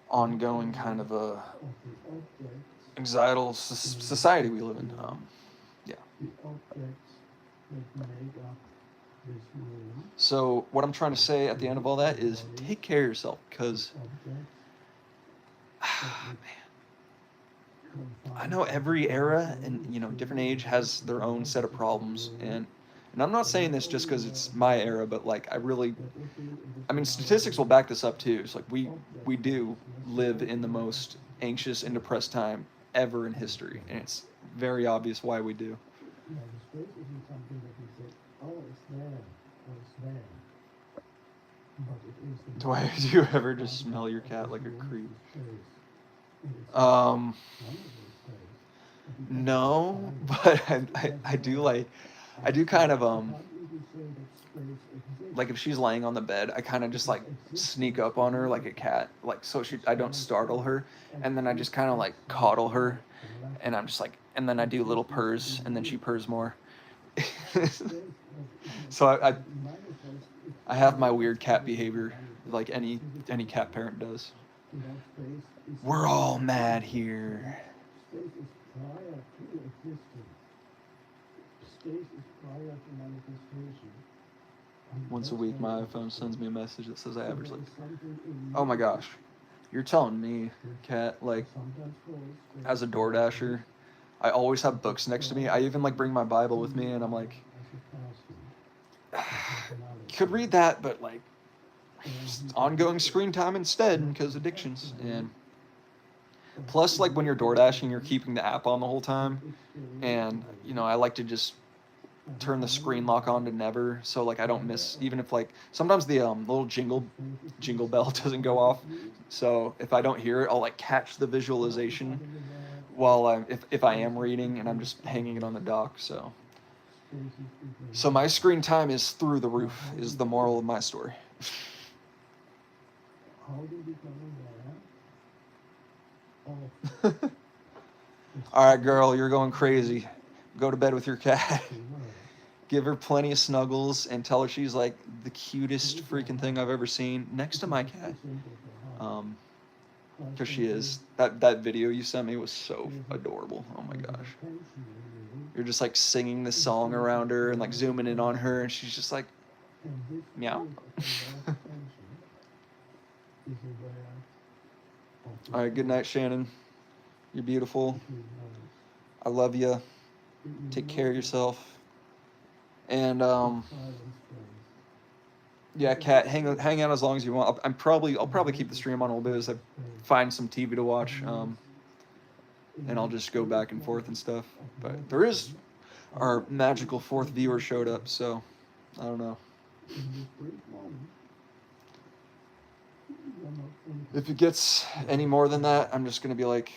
ongoing kind of a anxietal society we live in. Yeah. So what I'm trying to say at the end of all that is take care of yourself because man, I know every era and you know different age has their own set of problems and I'm not saying this just because it's my era, but like I mean statistics will back this up too. It's like we do live in the most anxious and depressed time ever in history, and it's very obvious why we do. Do you ever just smell your cat like a creep? No, but I do kind of like if she's laying on the bed, I kind of just like sneak up on her like a cat, like so I don't startle her, and then I just kind of like coddle her, and I'm just like, and then I do little purrs, and then she purrs more. So I have my weird cat behavior like any cat parent does. We're all mad here. Once a week, my iPhone sends me a message that says I average like, oh my gosh, you're telling me, Kat, like, as a DoorDasher, I always have books next to me. I even like bring my Bible with me, and I'm like, could read that, but like, ongoing screen time instead because addictions. And plus, like when you're DoorDashing, you're keeping the app on the whole time, and you know I like to just turn the screen lock on to never, so like I don't miss, even if like sometimes the little jingle bell doesn't go off. So if I don't hear it, I'll like catch the visualization while if I am reading and I'm just hanging it on the dock. So my screen time is through the roof, is the moral of my story. All right, girl, you're going crazy. Go to bed with your cat. Give her plenty of snuggles and tell her she's like the cutest freaking thing I've ever seen next to my cat. Because she is. That video you sent me was so adorable. Oh my gosh. You're just like singing this song around her and like zooming in on her, and she's just like, meow. All right, good night, Shannon. You're beautiful. I love you. Take care of yourself. And yeah, Kat, hang out as long as you want. I'll probably keep the stream on a little bit as I find some TV to watch. And I'll just go back and forth and stuff. But there is our magical fourth viewer showed up, so I don't know. If it gets any more than that, I'm just gonna be like,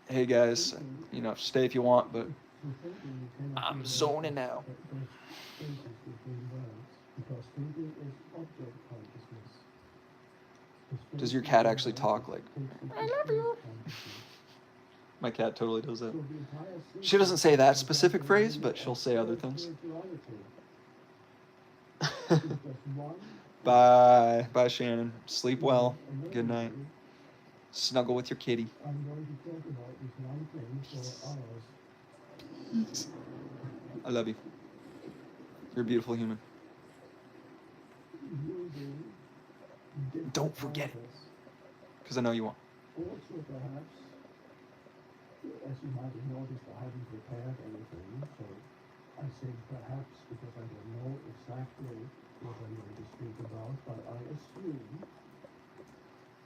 hey guys, you know, stay if you want, but I'm zoning out. Does your cat actually talk like, I love you? My cat totally does that. She doesn't say that specific phrase, but she'll say other things. Bye. Bye, Shannon. Sleep well. Good night. Snuggle with your kitty. I love you. You're a beautiful human. Don't forget it. Because I know you won't. As you might have noticed, I haven't prepared anything, so I say perhaps because I don't know exactly what I'm going to speak about, but I assume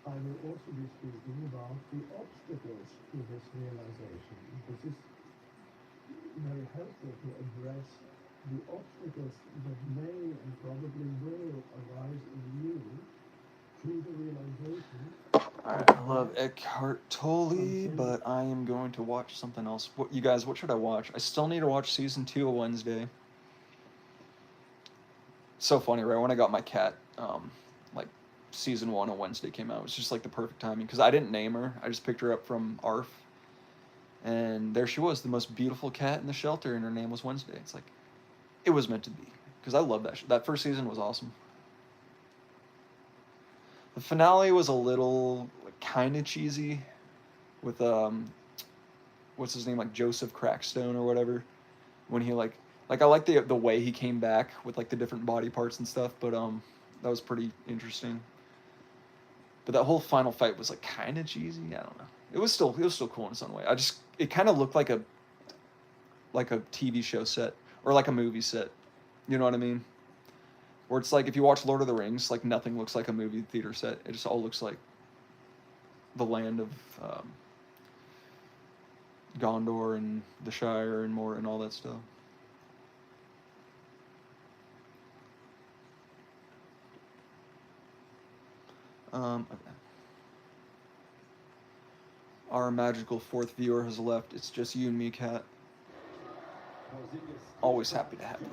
I will also be speaking about the obstacles to this realization. This is very helpful to address the obstacles that may and probably will arise in you to the realization. Alright, I love Eckhart Tolle, but I am going to watch something else. What, you guys, what should I watch? I still need to watch season 2 of Wednesday. So funny, right? When I got my cat, like season 1 of Wednesday came out. It was just like the perfect timing because I didn't name her. I just picked her up from ARF. And there she was, the most beautiful cat in the shelter, and her name was Wednesday. It's like, it was meant to be. Because I love that. That first season was awesome. The finale was a little like, kind of cheesy with what's his name, like Joseph Crackstone or whatever, when he like I like the way he came back with like the different body parts and stuff, but that was pretty interesting. But that whole final fight was like kind of cheesy. I don't know. It was still cool in its own way. It kind of looked like a TV show set or like a movie set. You know what I mean? Where it's like if you watch Lord of the Rings, like nothing looks like a movie theater set. It just all looks like the land of Gondor and the Shire and more and all that stuff. Okay. Our magical fourth viewer has left. It's just you and me, Kat. Always happy to have you.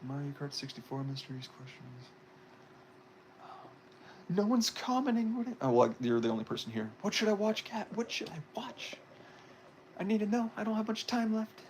Mario Kart 64 mysteries questions. No one's commenting. Oh, well, you're the only person here. What should I watch, Kat? What should I watch? I need to know. I don't have much time left.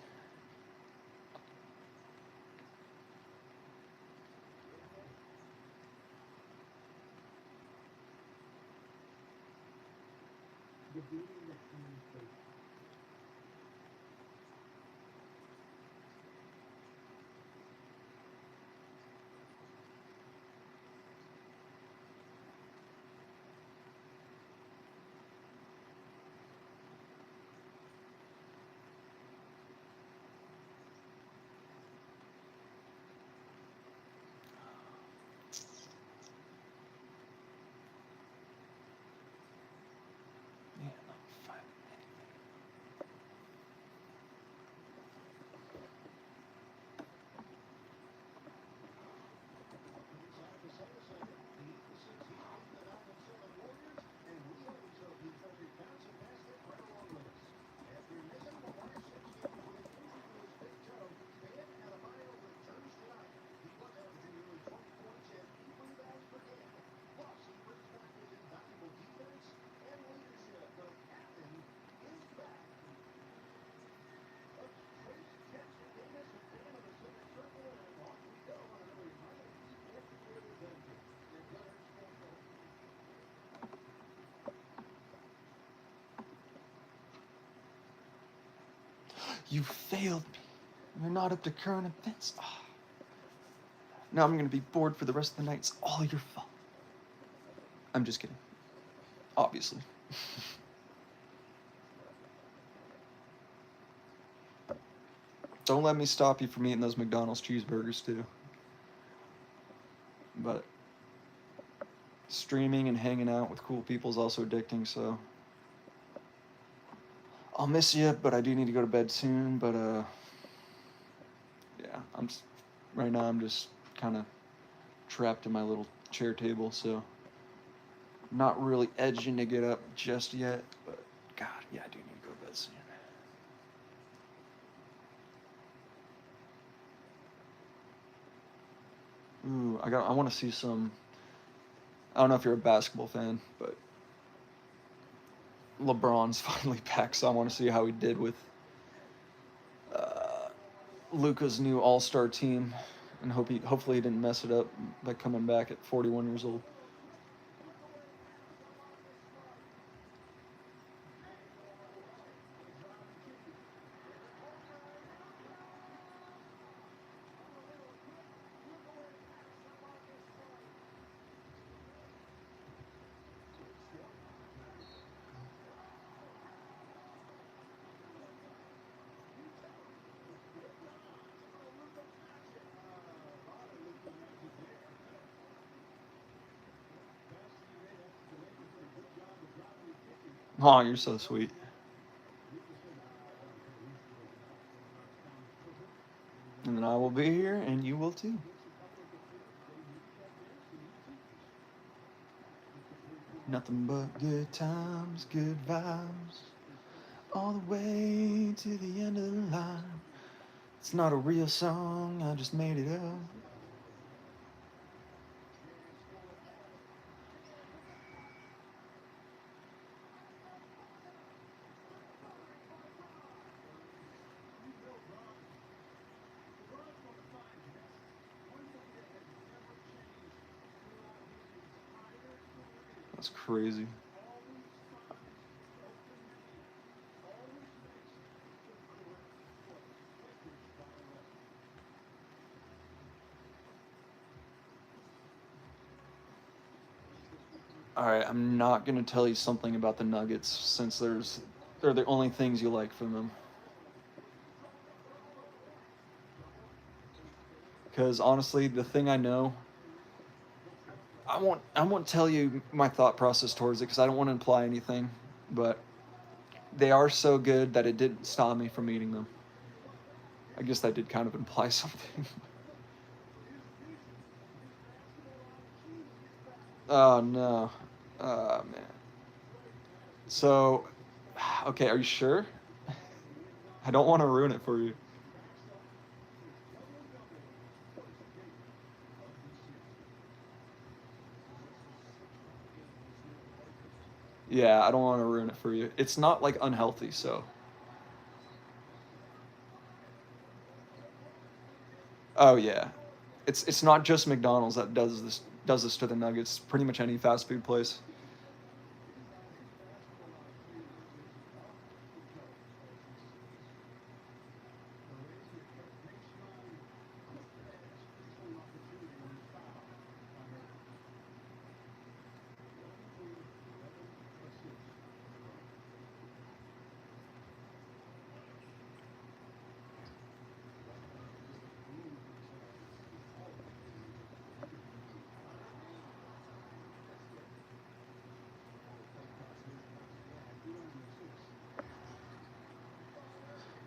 You failed me. You're not up to current events. Ah. Now I'm gonna be bored for the rest of the night. It's all your fault. I'm just kidding. Obviously. Don't let me stop you from eating those McDonald's cheeseburgers too. But streaming and hanging out with cool people is also addicting, so I'll miss you, but I do need to go to bed soon. But yeah, right now I'm just kind of trapped in my little chair table, so not really edging to get up just yet. But God, yeah, I do need to go to bed soon. Ooh, I want to see some. I don't know if you're a basketball fan, but LeBron's finally back, so I want to see how he did with Luka's new All-Star team, and hopefully he didn't mess it up by coming back at 41 years old. Oh, you're so sweet. And then I will be here, and you will too. Nothing but good times, good vibes, all the way to the end of the line. It's not a real song, I just made it up. That's crazy. Alright, I'm not gonna tell you something about the Nuggets since they're the only things you like from them. Because honestly, the thing I know, I won't tell you my thought process towards it because I don't want to imply anything, but they are so good that it didn't stop me from eating them. I guess that did kind of imply something. Oh no. Oh man. So, okay, are you sure? I don't want to ruin it for you. Yeah, I don't want to ruin it for you. It's not like unhealthy, so. Oh yeah. It's not just McDonald's that does this to the Nuggets. Pretty much any fast food place.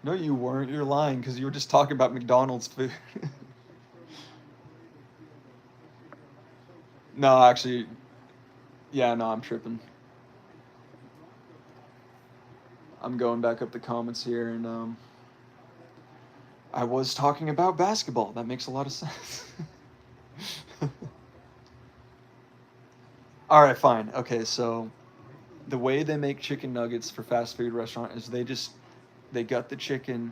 No, you weren't. You're lying because you were just talking about McDonald's food. No, actually, yeah, no, I'm tripping. I'm going back up the comments here, and I was talking about basketball. That makes a lot of sense. All right, fine. Okay, so the way they make chicken nuggets for fast food restaurant is they gut the chicken,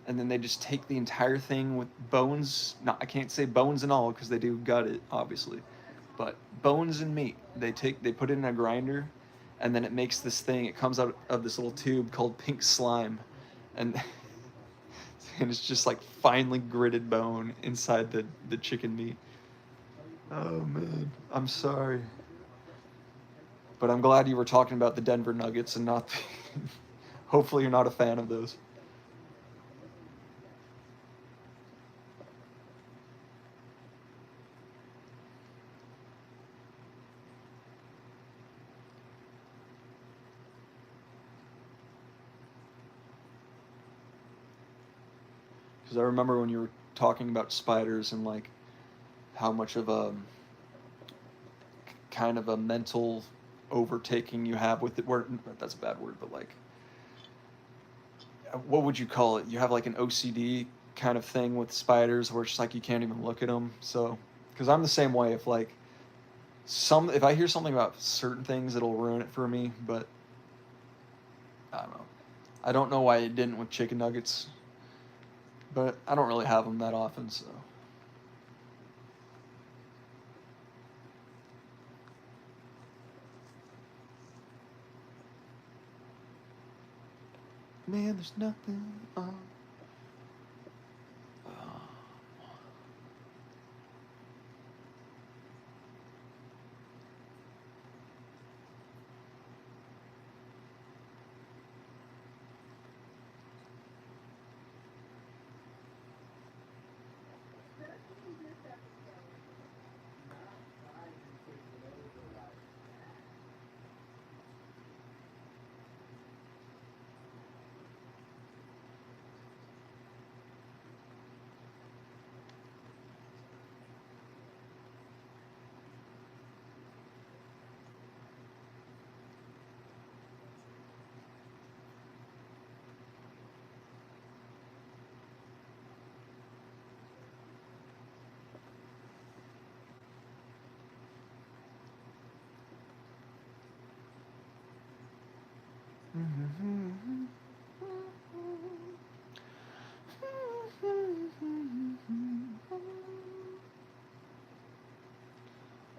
and then they just take the entire thing with bones. No, I can't say bones and all because they do gut it, obviously, but bones and meat. They put it in a grinder, and then it makes this thing. It comes out of this little tube called pink slime, and and it's just like finely gritted bone inside the chicken meat. Oh man, I'm sorry. But I'm glad you were talking about the Denver Nuggets and not hopefully you're not a fan of those. Because I remember when you were talking about spiders and like how much of a kind of a mental overtaking you have with it. Word, that's a bad word, but like, what would you call it? You have like an OCD kind of thing with spiders where it's just like you can't even look at them. So, because I'm the same way. If like if I hear something about certain things, it'll ruin it for me. But I don't know. I don't know why it didn't with chicken nuggets, but I don't really have them that often, so. Man, there's nothing on.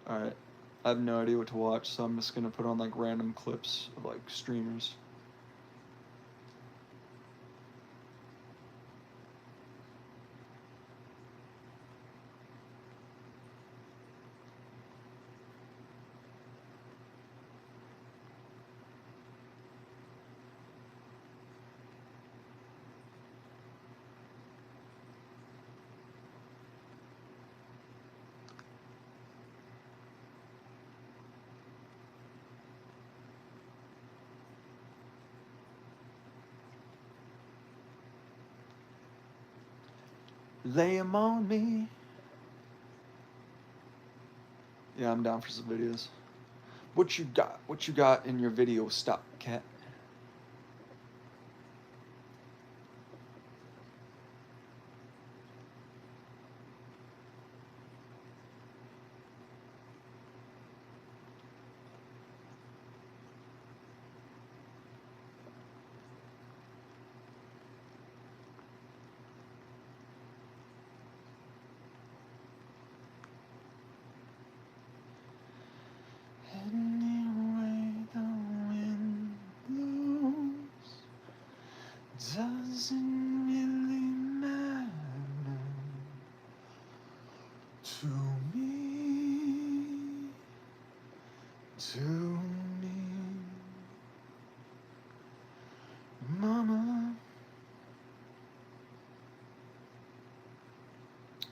Alright, I have no idea what to watch, so I'm just gonna put on like random clips of like streamers. Lay 'em on me. Yeah, I'm down for some videos. What you got? What you got in your video? Stop, cat. Anyway, the wind blows doesn't really matter to me, to me, mama.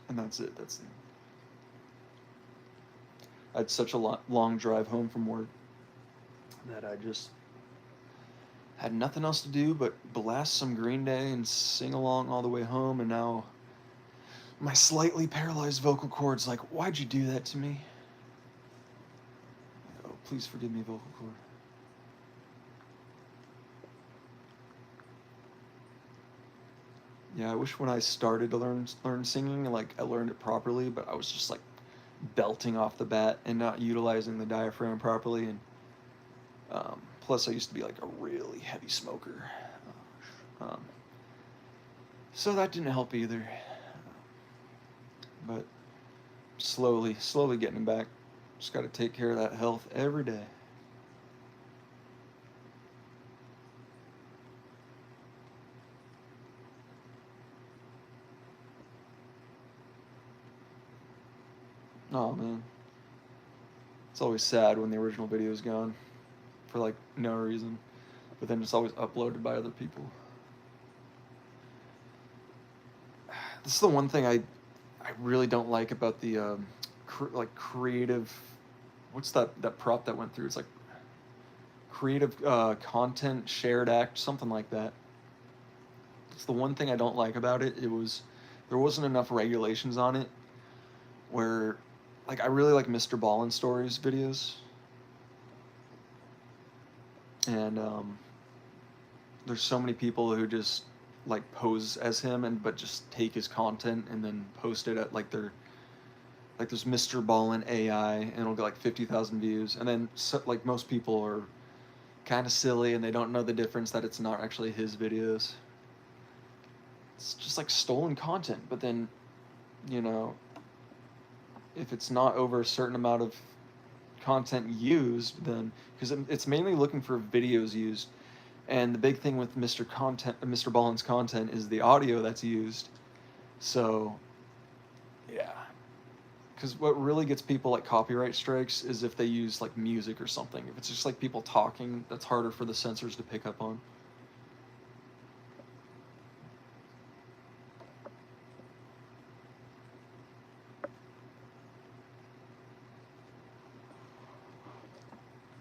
And that's it. That's the. I had such a long drive home from work that I just had nothing else to do but blast some Green Day and sing along all the way home. And now my slightly paralyzed vocal cords like, why'd you do that to me? Oh, please forgive me, vocal cord. Yeah, I wish when I started to learn singing, like I learned it properly, but I was just like belting off the bat and not utilizing the diaphragm properly. And plus, I used to be like a really heavy smoker, so that didn't help either. But slowly getting back. Just got to take care of that health every day. Oh man, it's always sad when the original video is gone for like no reason, but then it's always uploaded by other people. This is the one thing I really don't like about the like creative. What's that prop that went through? It's like creative content shared act, something like that. It's the one thing I don't like about it. There wasn't enough regulations on it. Where, like, I really like Mr. Ballin Stories videos, and there's so many people who just like pose as him but just take his content and then post it at like there's Mr. Ballin AI and it'll get like 50,000 views, and then so, like most people are kind of silly and they don't know the difference that it's not actually his videos. It's just like stolen content, but then, you know, if it's not over a certain amount of content used, then because it's mainly looking for videos used, and the big thing with Mr. Ballin's content is the audio that's used. So, yeah, because what really gets people like copyright strikes is if they use like music or something. If it's just like people talking, that's harder for the censors to pick up on.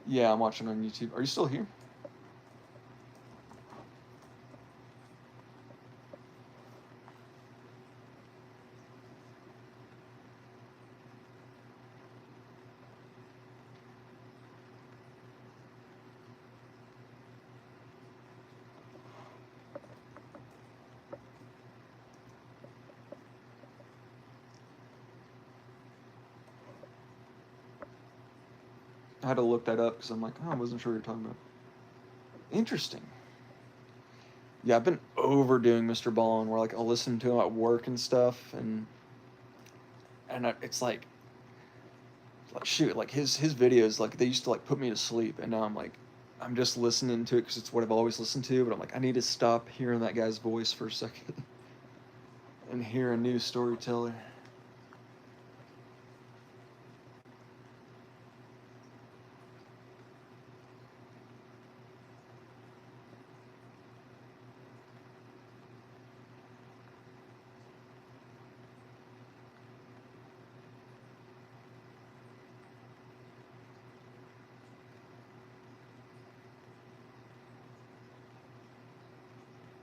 Yeah, I'm watching on YouTube. Are you still here? I had to look that up because I'm like, oh, I wasn't sure what you're talking about. Interesting. Yeah, I've been overdoing Mr. Ballin, where like I'll listen to him at work and stuff, and it's like shoot, like his videos, like they used to like put me to sleep, and now I'm just listening to it because it's what I've always listened to. But I'm like, I need to stop hearing that guy's voice for a second and hear a new storyteller.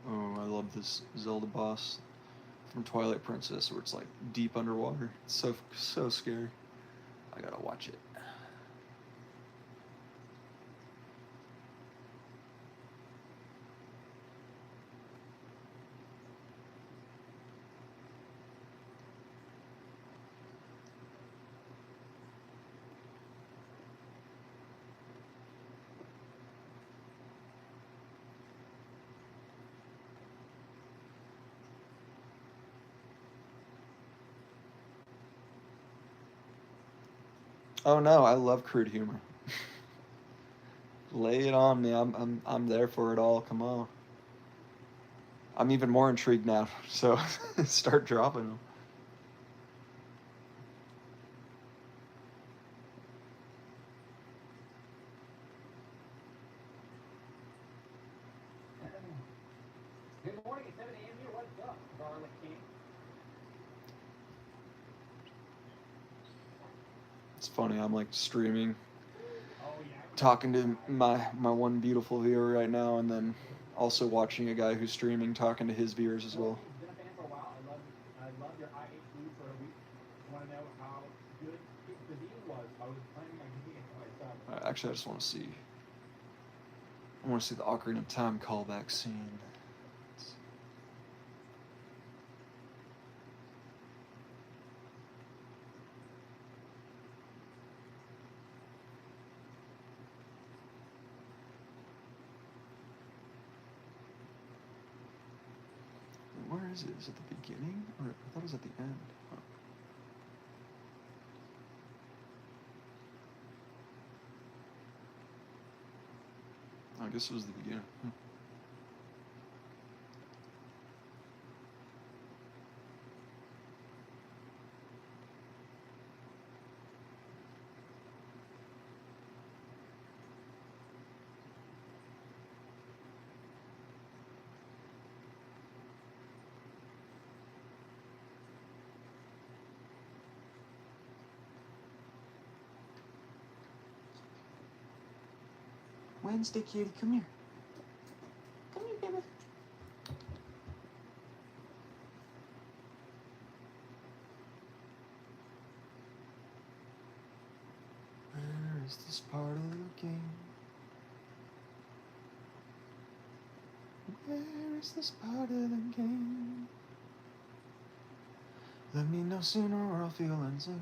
Oh, I love this Zelda boss from Twilight Princess, where it's like deep underwater. It's so scary. I gotta watch it. Oh no, I love crude humor. Lay it on me. I'm there for it all. Come on. I'm even more intrigued now. So start dropping them. Good morning, it's 7 a.m. here. What's up, Garlic King? It's funny. I'm like streaming, Oh, yeah. talking to my one beautiful viewer right now, and then also watching a guy who's streaming, talking to his viewers as well. Been a fan for a while. I love your I ate food for a week. Want to know how good his cuisine was? I was planning on cooking it for myself. Actually, I just want to see. I want to see the Ocarina of Time callback scene. Where is it? Is it the beginning? Or I thought it was at the end. Huh. I guess it was the beginning. Wednesday, kitty, come here. Come here, baby. Where is this part of the game? Where is this part of the game? Let me know sooner or I'll feel unsafe.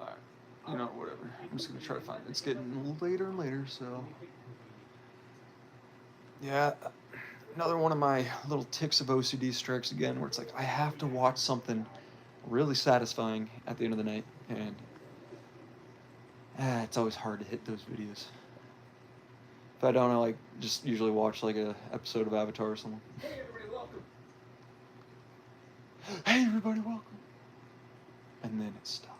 Alright, you know, whatever. I'm just gonna try to find it. It's getting later and later, so. Yeah, another one of my little ticks of OCD strikes again, where it's like I have to watch something really satisfying at the end of the night, and it's always hard to hit those videos. If I don't, I like just usually watch like a episode of Avatar or something. Hey everybody, welcome. Hey everybody, welcome. And then it stopped.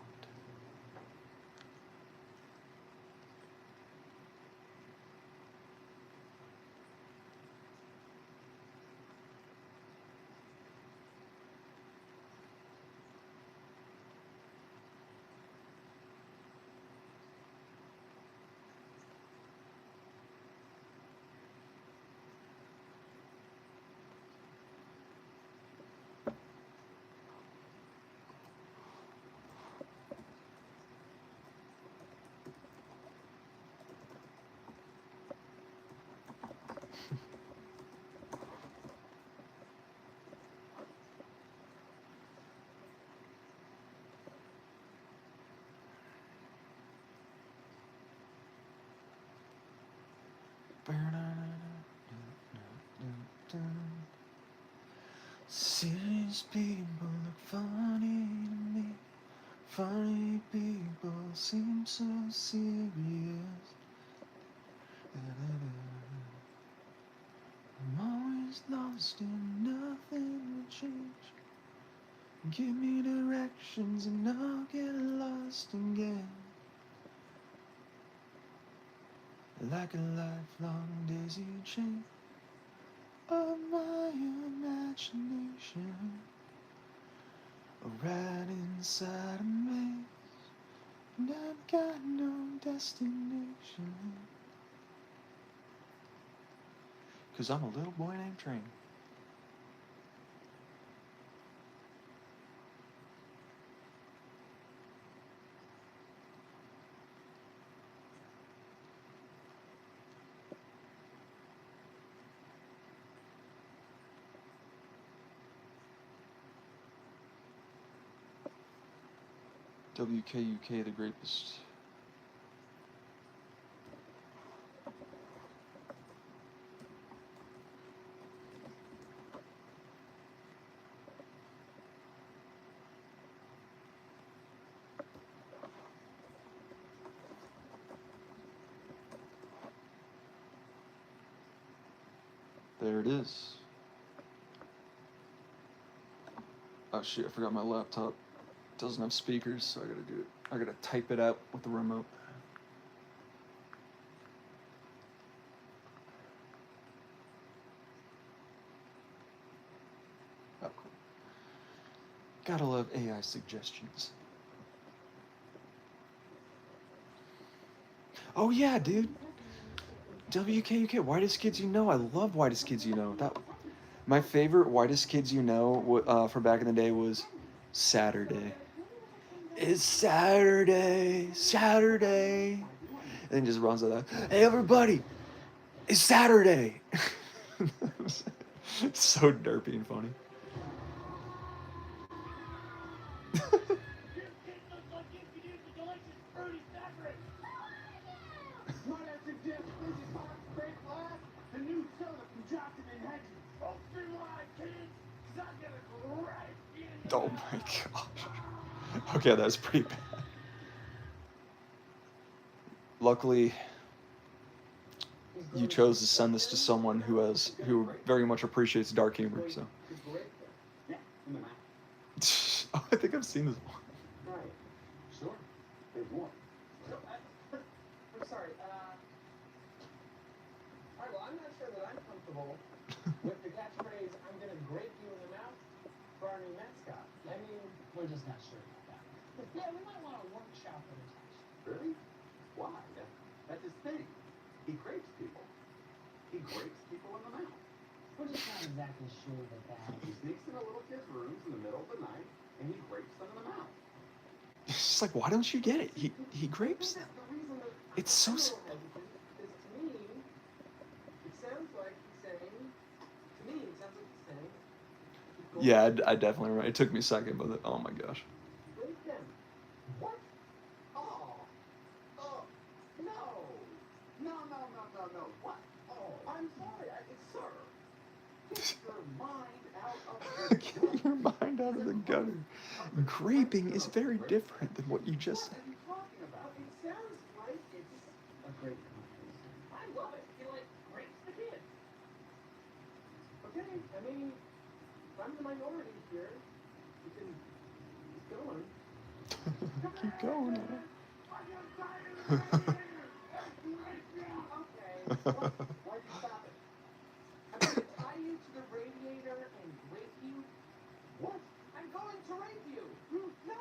Serious people look funny to me. Funny people seem so serious. I'm always lost and nothing will change. Give me directions and I'll get lost again. Like a lifelong daisy chain of my imagination, right inside a maze, and I've got no destination. 'Cause I'm a little boy named Train. WKUK the Grapist. There it is. Oh shit, I forgot my laptop. It doesn't have speakers, so I gotta do it. I gotta type it out with the remote. Oh, cool. Gotta love AI suggestions. Oh yeah, dude. WKUK, Whitest Kids You Know. I love Whitest Kids You Know. My favorite Whitest Kids You Know from back in the day was Saturday. It's Saturday, Saturday. And then just runs with that. Hey everybody, it's Saturday. It's so derpy and funny. Oh my gosh. Okay, that's pretty bad. Luckily, you chose to send this to someone who very much appreciates dark humor, so. Oh, I think I've seen this one. Right. Sure. There's more. I'm sorry. All right, well, I'm not sure that I'm comfortable with the catchphrase, I'm going to grape you in the mouth for our new mascot. I mean, we're just not sure about that. Yeah, we might want to workshop with his house. Really? Why? That's his thing. He grapes people. He grapes people in the mouth. We're just not exactly sure that. He sneaks into little kids' rooms in the middle of the night, and he grapes them in the mouth. It's just like, why don't you get it? He grapes them. The reason that It's so I'm a s- little hesitant is, to me, it sounds like he's saying, Yeah, I definitely remember. It took me a second, but oh my gosh. rape them. What? Oh. Oh. No. No. What? Oh, I'm sorry. Sir. Get your mind out of the Get your mind out of the gutter. Graping is very different than what you just said. What are you talking about? It sounds like it's a great conversation. I love it. He like grapes the kids. Okay, I mean, if I'm the minority here, you can keep going. Keep going. Okay, why'd you stop it? I'm gonna tie you to the radiator and rape you. What? I'm going to rape you. No,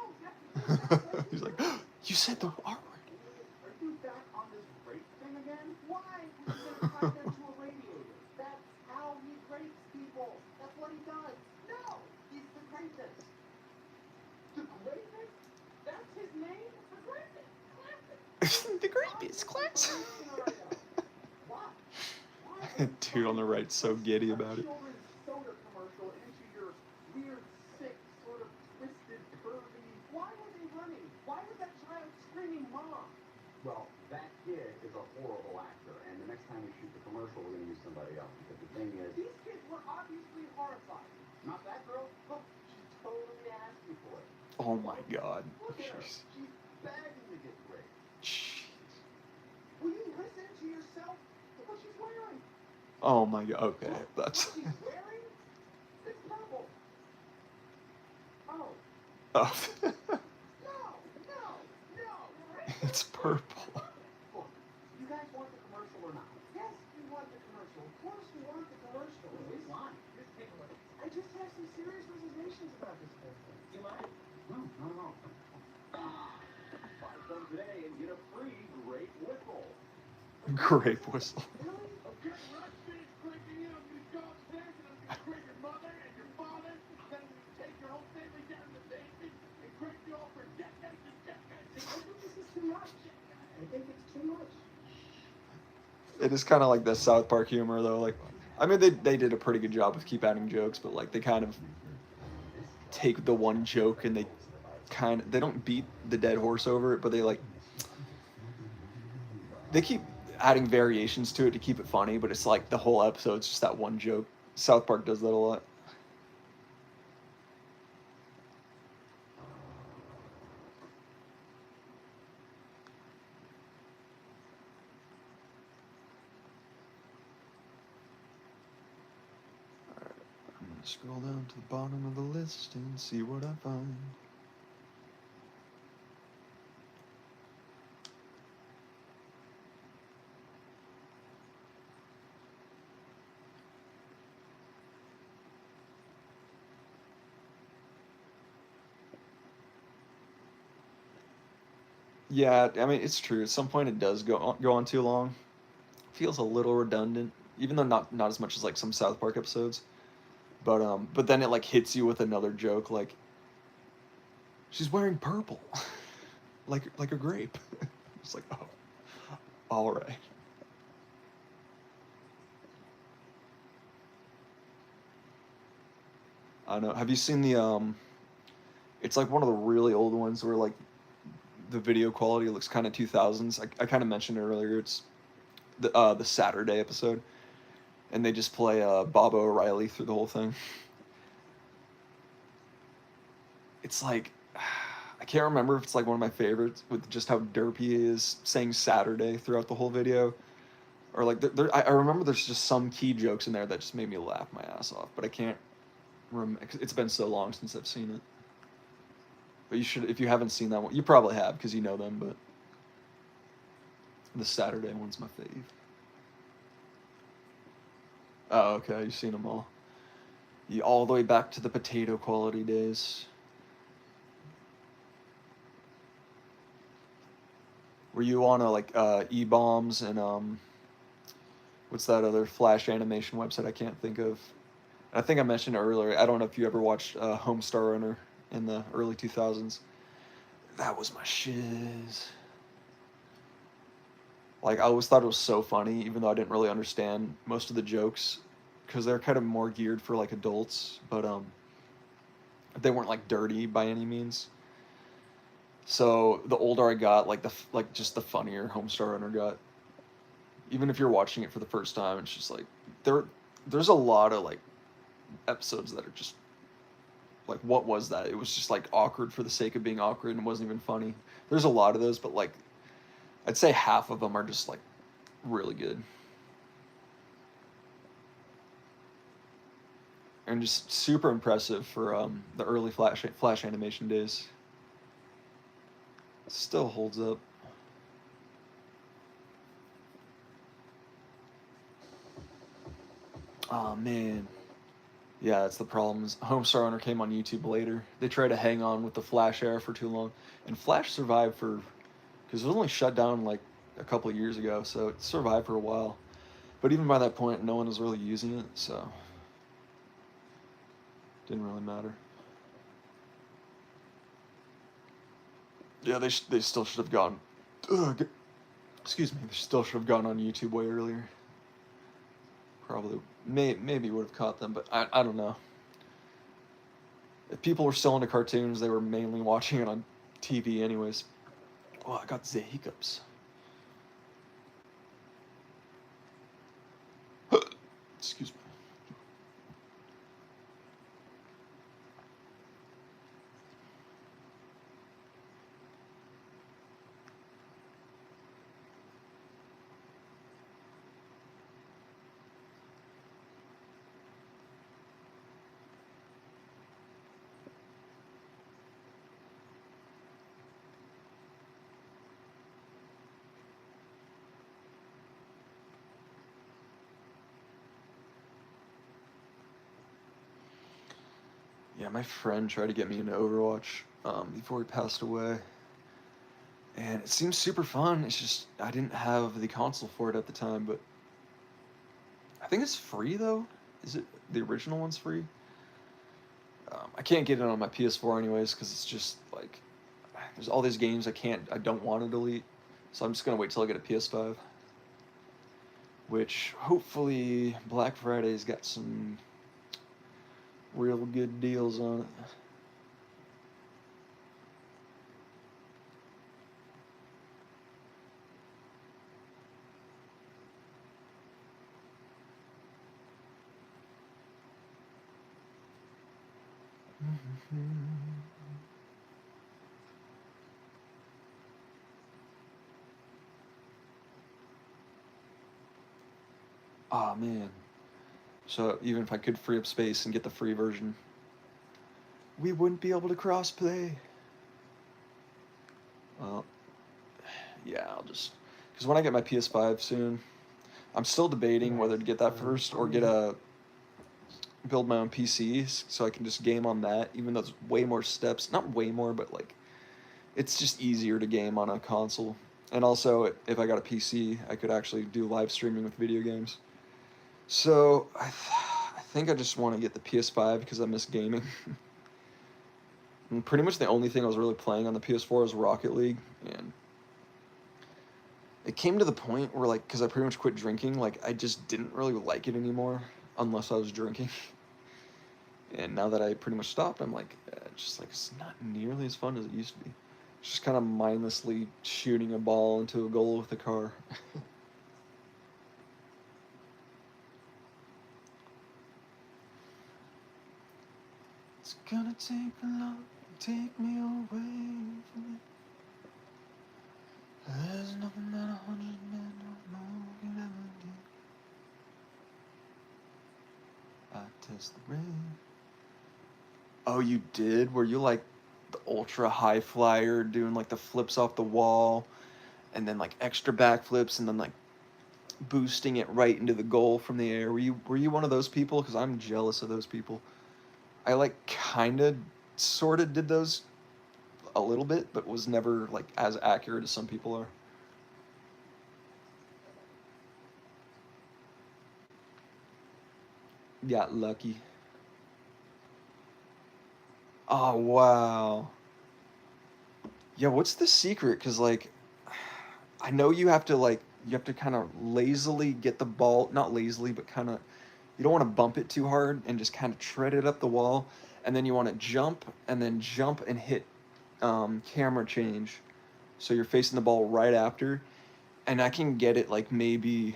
He's like, you said the R word. Are you back on this rape thing again? Why would you tie them to a radiator? That's how he rapes people. That's what he does. No, he's the rapist. The rapist? That's his name? The rapist. Classic. The grapist class. Why? Dude on the right's so giddy about it. Children's soda commercial into your weird, sick, sort of twisted, curvy. Why was he running? Why was that child screaming, "Mom"? Well, that kid is a horrible actor, and the next time we shoot the commercial, we're going to use somebody else. Because the thing is, these kids were obviously horrified. Not that girl. Look, she totally asked you for it. Oh my god. Look at her. Jeez. She's begging to get raped. Jeez. Will you listen to yourself? Look what she's wearing. Oh my god. Okay, that's. What she's wearing? It's purple. Oh. Oh. No. It's purple. Look, you guys want the commercial or not? Yes, we want the commercial. Of course we want the commercial. He's lying. Just take a look. I just have some serious reservations about this whole thing. You mind? No, not at all. Buy some today and get a free grape whistle. Grape whistle. Really? Okay, when I finish cranking you, I'm gonna go upstairs and I'm gonna crank your mother and your father. Then I'm gonna take your whole family down to the basement and crank you all for decades and decades. I think this is too much. I think it's too much. It is kind of like the South Park humor, though. Like, I mean, they did a pretty good job of keep adding jokes, but like they kind of take the one joke and they don't beat the dead horse over it, but they keep adding variations to it to keep it funny. But it's like the whole episode's just that one joke. South Park does that a lot. I'm gonna scroll down to the bottom of the list and see what I find. Yeah, I mean it's true. At some point it does go on too long. Feels a little redundant, even though not as much as like some South Park episodes. But then it like hits you with another joke like she's wearing purple. like a grape. It's like, oh. All right. I know. Have you seen the it's like one of the really old ones where like the video quality looks kind of 2000s. I kind of mentioned it earlier. It's the Saturday episode, and they just play Bob O'Reilly through the whole thing. It's like I can't remember if it's like one of my favorites with just how derpy he is saying Saturday throughout the whole video, or like I remember there's just some key jokes in there that just made me laugh my ass off, but I can't remember. It's been so long since I've seen it. But you should, if you haven't seen that one, you probably have because you know them. But the Saturday one's my fave. Oh, okay, you've seen them all. You all the way back to the potato quality days. Were you on a like E-bombs and what's that other Flash animation website I can't think of? I think I mentioned it earlier. I don't know if you ever watched Homestar Runner in the early 2000s. That was my shiz. Like, I always thought it was so funny, even though I didn't really understand most of the jokes, because they're kind of more geared for like adults, but they weren't like dirty by any means. So the older I got, like just the funnier Homestar Runner got. Even if you're watching it for the first time, it's just like there's a lot of like episodes that are just like, what was that? It was just like awkward for the sake of being awkward and it wasn't even funny. There's a lot of those, but like I'd say half of them are just like really good. And just super impressive for the early Flash animation days. Still holds up. Oh man. Yeah, that's the problem. Homestar Runner came on YouTube later. They tried to hang on with the Flash era for too long. And Flash survived because it was only shut down like a couple of years ago, so it survived for a while. But even by that point, no one was really using it, so didn't really matter. Yeah, they still should have gone. Excuse me. They still should have gone on YouTube way earlier. Probably, maybe would have caught them, but I don't know. If people were still into cartoons, they were mainly watching it on TV anyways. Oh, I got the hiccups. Excuse me. Yeah, my friend tried to get me into Overwatch before he passed away. And it seems super fun. It's just, I didn't have the console for it at the time, but I think it's free though. Is it, the original one's free? I can't get it on my PS4 anyways, because it's just like, there's all these games I don't want to delete. So I'm just going to wait till I get a PS5. Which, hopefully, Black Friday's got some real good deals on it. Ah, man. So even if I could free up space and get the free version, we wouldn't be able to crossplay. Well, yeah, I'll just... Because when I get my PS5 soon, I'm still debating whether to get that first or build my own PC so I can just game on that, even though it's way more steps. Not way more, but like, it's just easier to game on a console. And also, if I got a PC, I could actually do live streaming with video games. So, I think I just want to get the PS5 because I miss gaming. And pretty much the only thing I was really playing on the PS4 was Rocket League, and it came to the point where, like, because I pretty much quit drinking, like, I just didn't really like it anymore, unless I was drinking. And now that I pretty much stopped, I'm like, just like, it's not nearly as fun as it used to be. It's just kind of mindlessly shooting a ball into a goal with a car. It's gonna take a lot to take me away from it. There's nothing that 100 men don't know can ever do. I test the rain. Oh, you did? Were you like the ultra high flyer doing like the flips off the wall and then like extra backflips and then like boosting it right into the goal from the air? Were you one of those people? Because I'm jealous of those people. I like kind of sort of did those a little bit, but was never like as accurate as some people are. Got lucky. Oh, wow. Yeah, what's the secret? Because, like, I know you have to kind of lazily get the ball, not lazily, but kind of, you don't want to bump it too hard and just kind of tread it up the wall. And then you want to jump and then jump and hit camera change. So you're facing the ball right after. And I can get it like maybe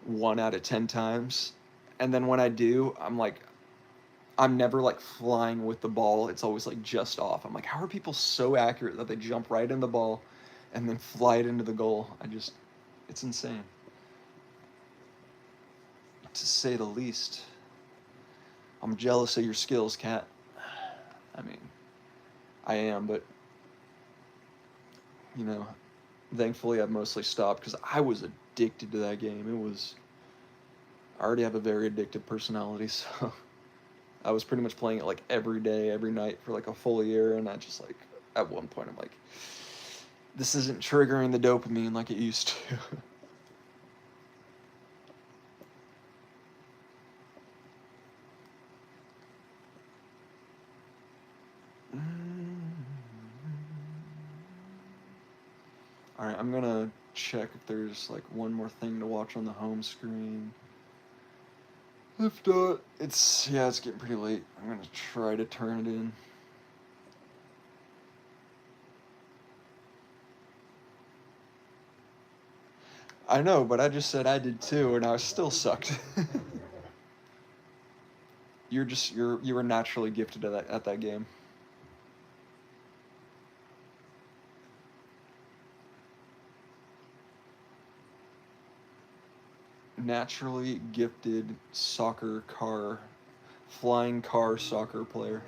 1 out of 10 times. And then when I do, I'm never like flying with the ball. It's always like just off. I'm like, how are people so accurate that they jump right in the ball and then fly it into the goal? It's insane, to say the least. I'm jealous of your skills, Kat. I mean, I am, but you know, thankfully I've mostly stopped because I was addicted to that game. I already have a very addictive personality, so I was pretty much playing it like every day, every night for like a full year, and I just like at one point I'm like, this isn't triggering the dopamine like it used to. All right, I'm gonna check if there's like one more thing to watch on the home screen. If not, it's getting pretty late. I'm gonna try to turn it in. I know, but I just said I did too, and I still sucked. You were naturally gifted at that game. Naturally gifted flying car soccer player.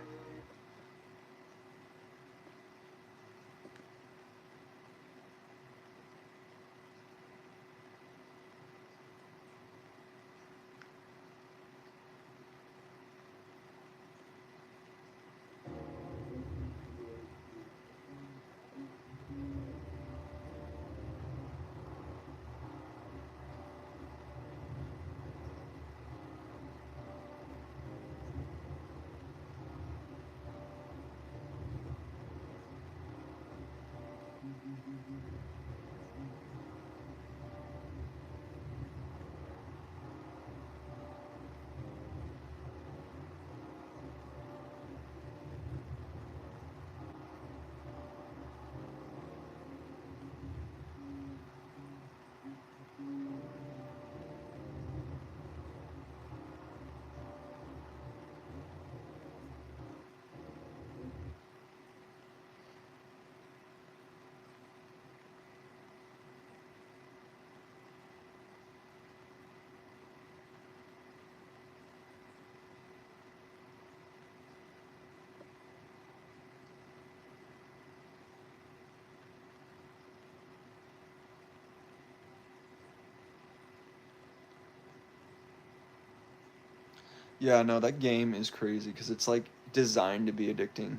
Yeah, no, that game is crazy because it's like designed to be addicting.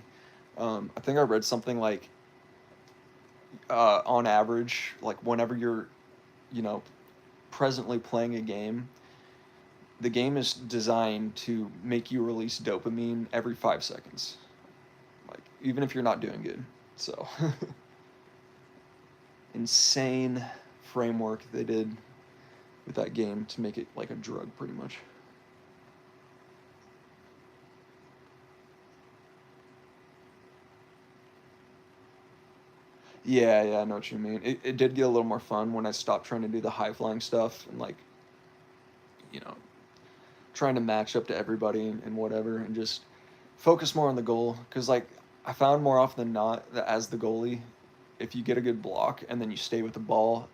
I think I read something like, on average, like whenever you're, you know, presently playing a game, the game is designed to make you release dopamine every 5 seconds. Like even if you're not doing good. So insane framework they did with that game to make it like a drug, pretty much. Yeah, I know what you mean. It did get a little more fun when I stopped trying to do the high flying stuff and like, you know, trying to match up to everybody and whatever and just focus more on the goal. Because like I found more often than not that as the goalie, if you get a good block and then you stay with the ball,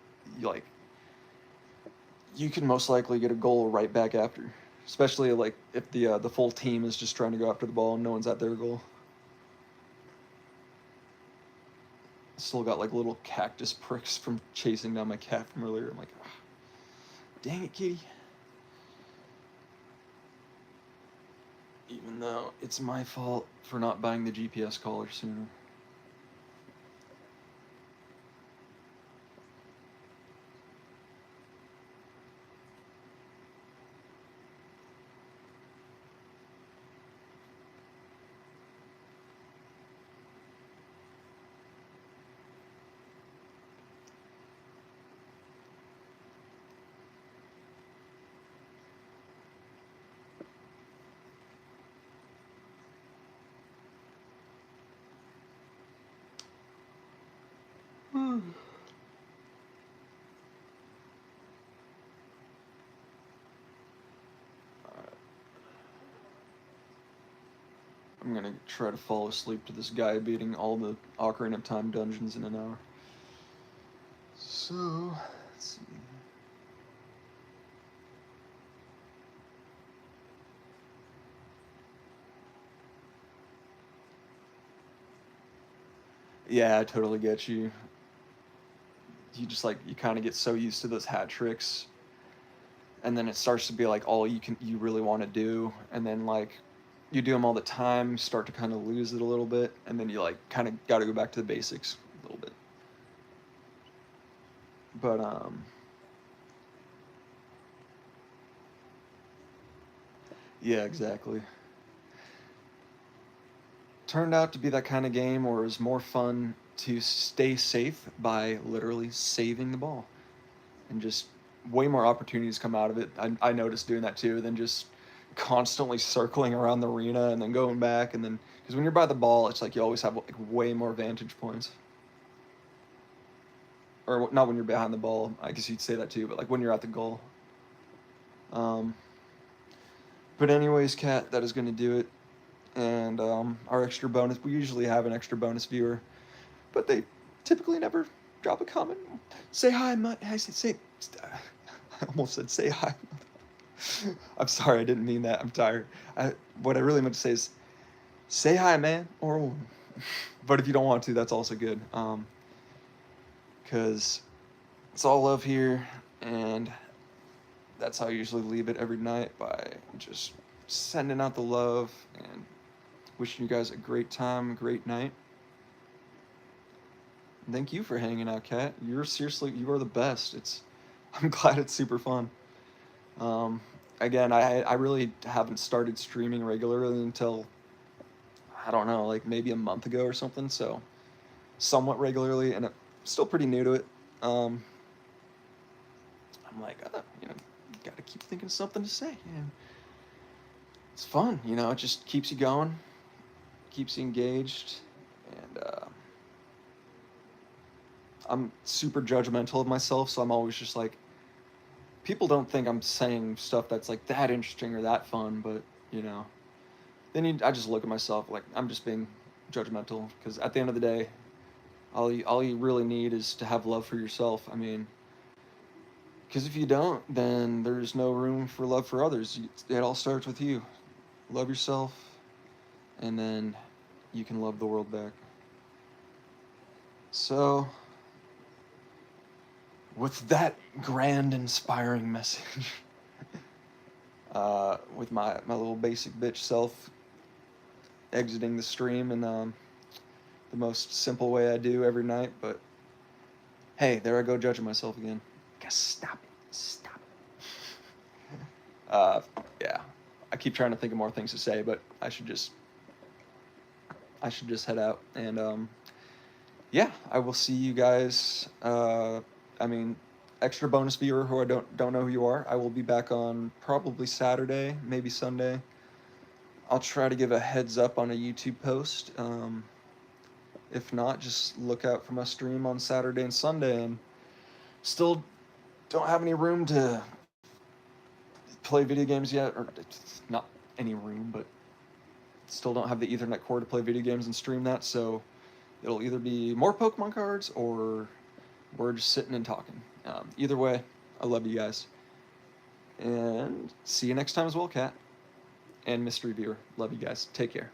you can most likely get a goal right back after. Especially like if the full team is just trying to go after the ball and no one's at their goal. Still got like little cactus pricks from chasing down my cat from earlier. I'm like, ah, dang it, kitty. Even though it's my fault for not buying the GPS collar sooner. I'm gonna try to fall asleep to this guy beating all the Ocarina of Time dungeons in an hour. So, let's see. Yeah, I totally get you. You just like, you kind of get so used to those hat tricks, and then it starts to be like all you really want to do, and then like you do them all the time, you start to kind of lose it a little bit, and then you like kind of got to go back to the basics a little bit. But yeah, exactly. Turned out to be that kind of game where it was more fun to stay safe by literally saving the ball, and just way more opportunities come out of it. I noticed doing that too, than just constantly circling around the arena and then going back, and then because when you're by the ball, it's like you always have like way more vantage points. Or not when you're behind the ball, I guess you'd say that too, but like when you're at the goal. But anyways, Kat, that is going to do it. And our extra bonus, we usually have an extra bonus viewer, but they typically never drop a comment. Say hi, I almost said say hi. I'm sorry, I didn't mean that. I'm tired. What I really meant to say is say hi, man, or woman. But if you don't want to, that's also good. Because it's all love here, and that's how I usually leave it every night, by just sending out the love and wishing you guys a great time, great night. And thank you for hanging out, Kat. You are the best. I'm glad it's super fun. Again, I really haven't started streaming regularly until, I don't know, like maybe a month ago or something, so somewhat regularly, and I'm still pretty new to it. I'm like, gotta keep thinking of something to say. And it's fun, it just keeps you going, keeps you engaged, and I'm super judgmental of myself, so I'm always just like, people don't think I'm saying stuff that's like that interesting or that fun, but then I just look at myself like I'm just being judgmental, because at the end of the day, all you really need is to have love for yourself. I mean, because if you don't, then there's no room for love for others. It all starts with you. Love yourself, and then you can love the world back. So, with that grand, inspiring message, with my little basic bitch self exiting the stream in the most simple way I do every night, but hey, there I go judging myself again. Gotta stop it. Yeah, I keep trying to think of more things to say, but I should just head out, and yeah, I will see you guys. Extra bonus viewer who I don't know who you are, I will be back on probably Saturday, maybe Sunday. I'll try to give a heads up on a YouTube post. If not, just look out for my stream on Saturday and Sunday. And still don't have any room to play video games yet, or not any room, but still don't have the Ethernet cord to play video games and stream that, so it'll either be more Pokemon cards or we're just sitting and talking. Either way, I love you guys. And see you next time as well, Kat. And mystery viewer. Love you guys. Take care.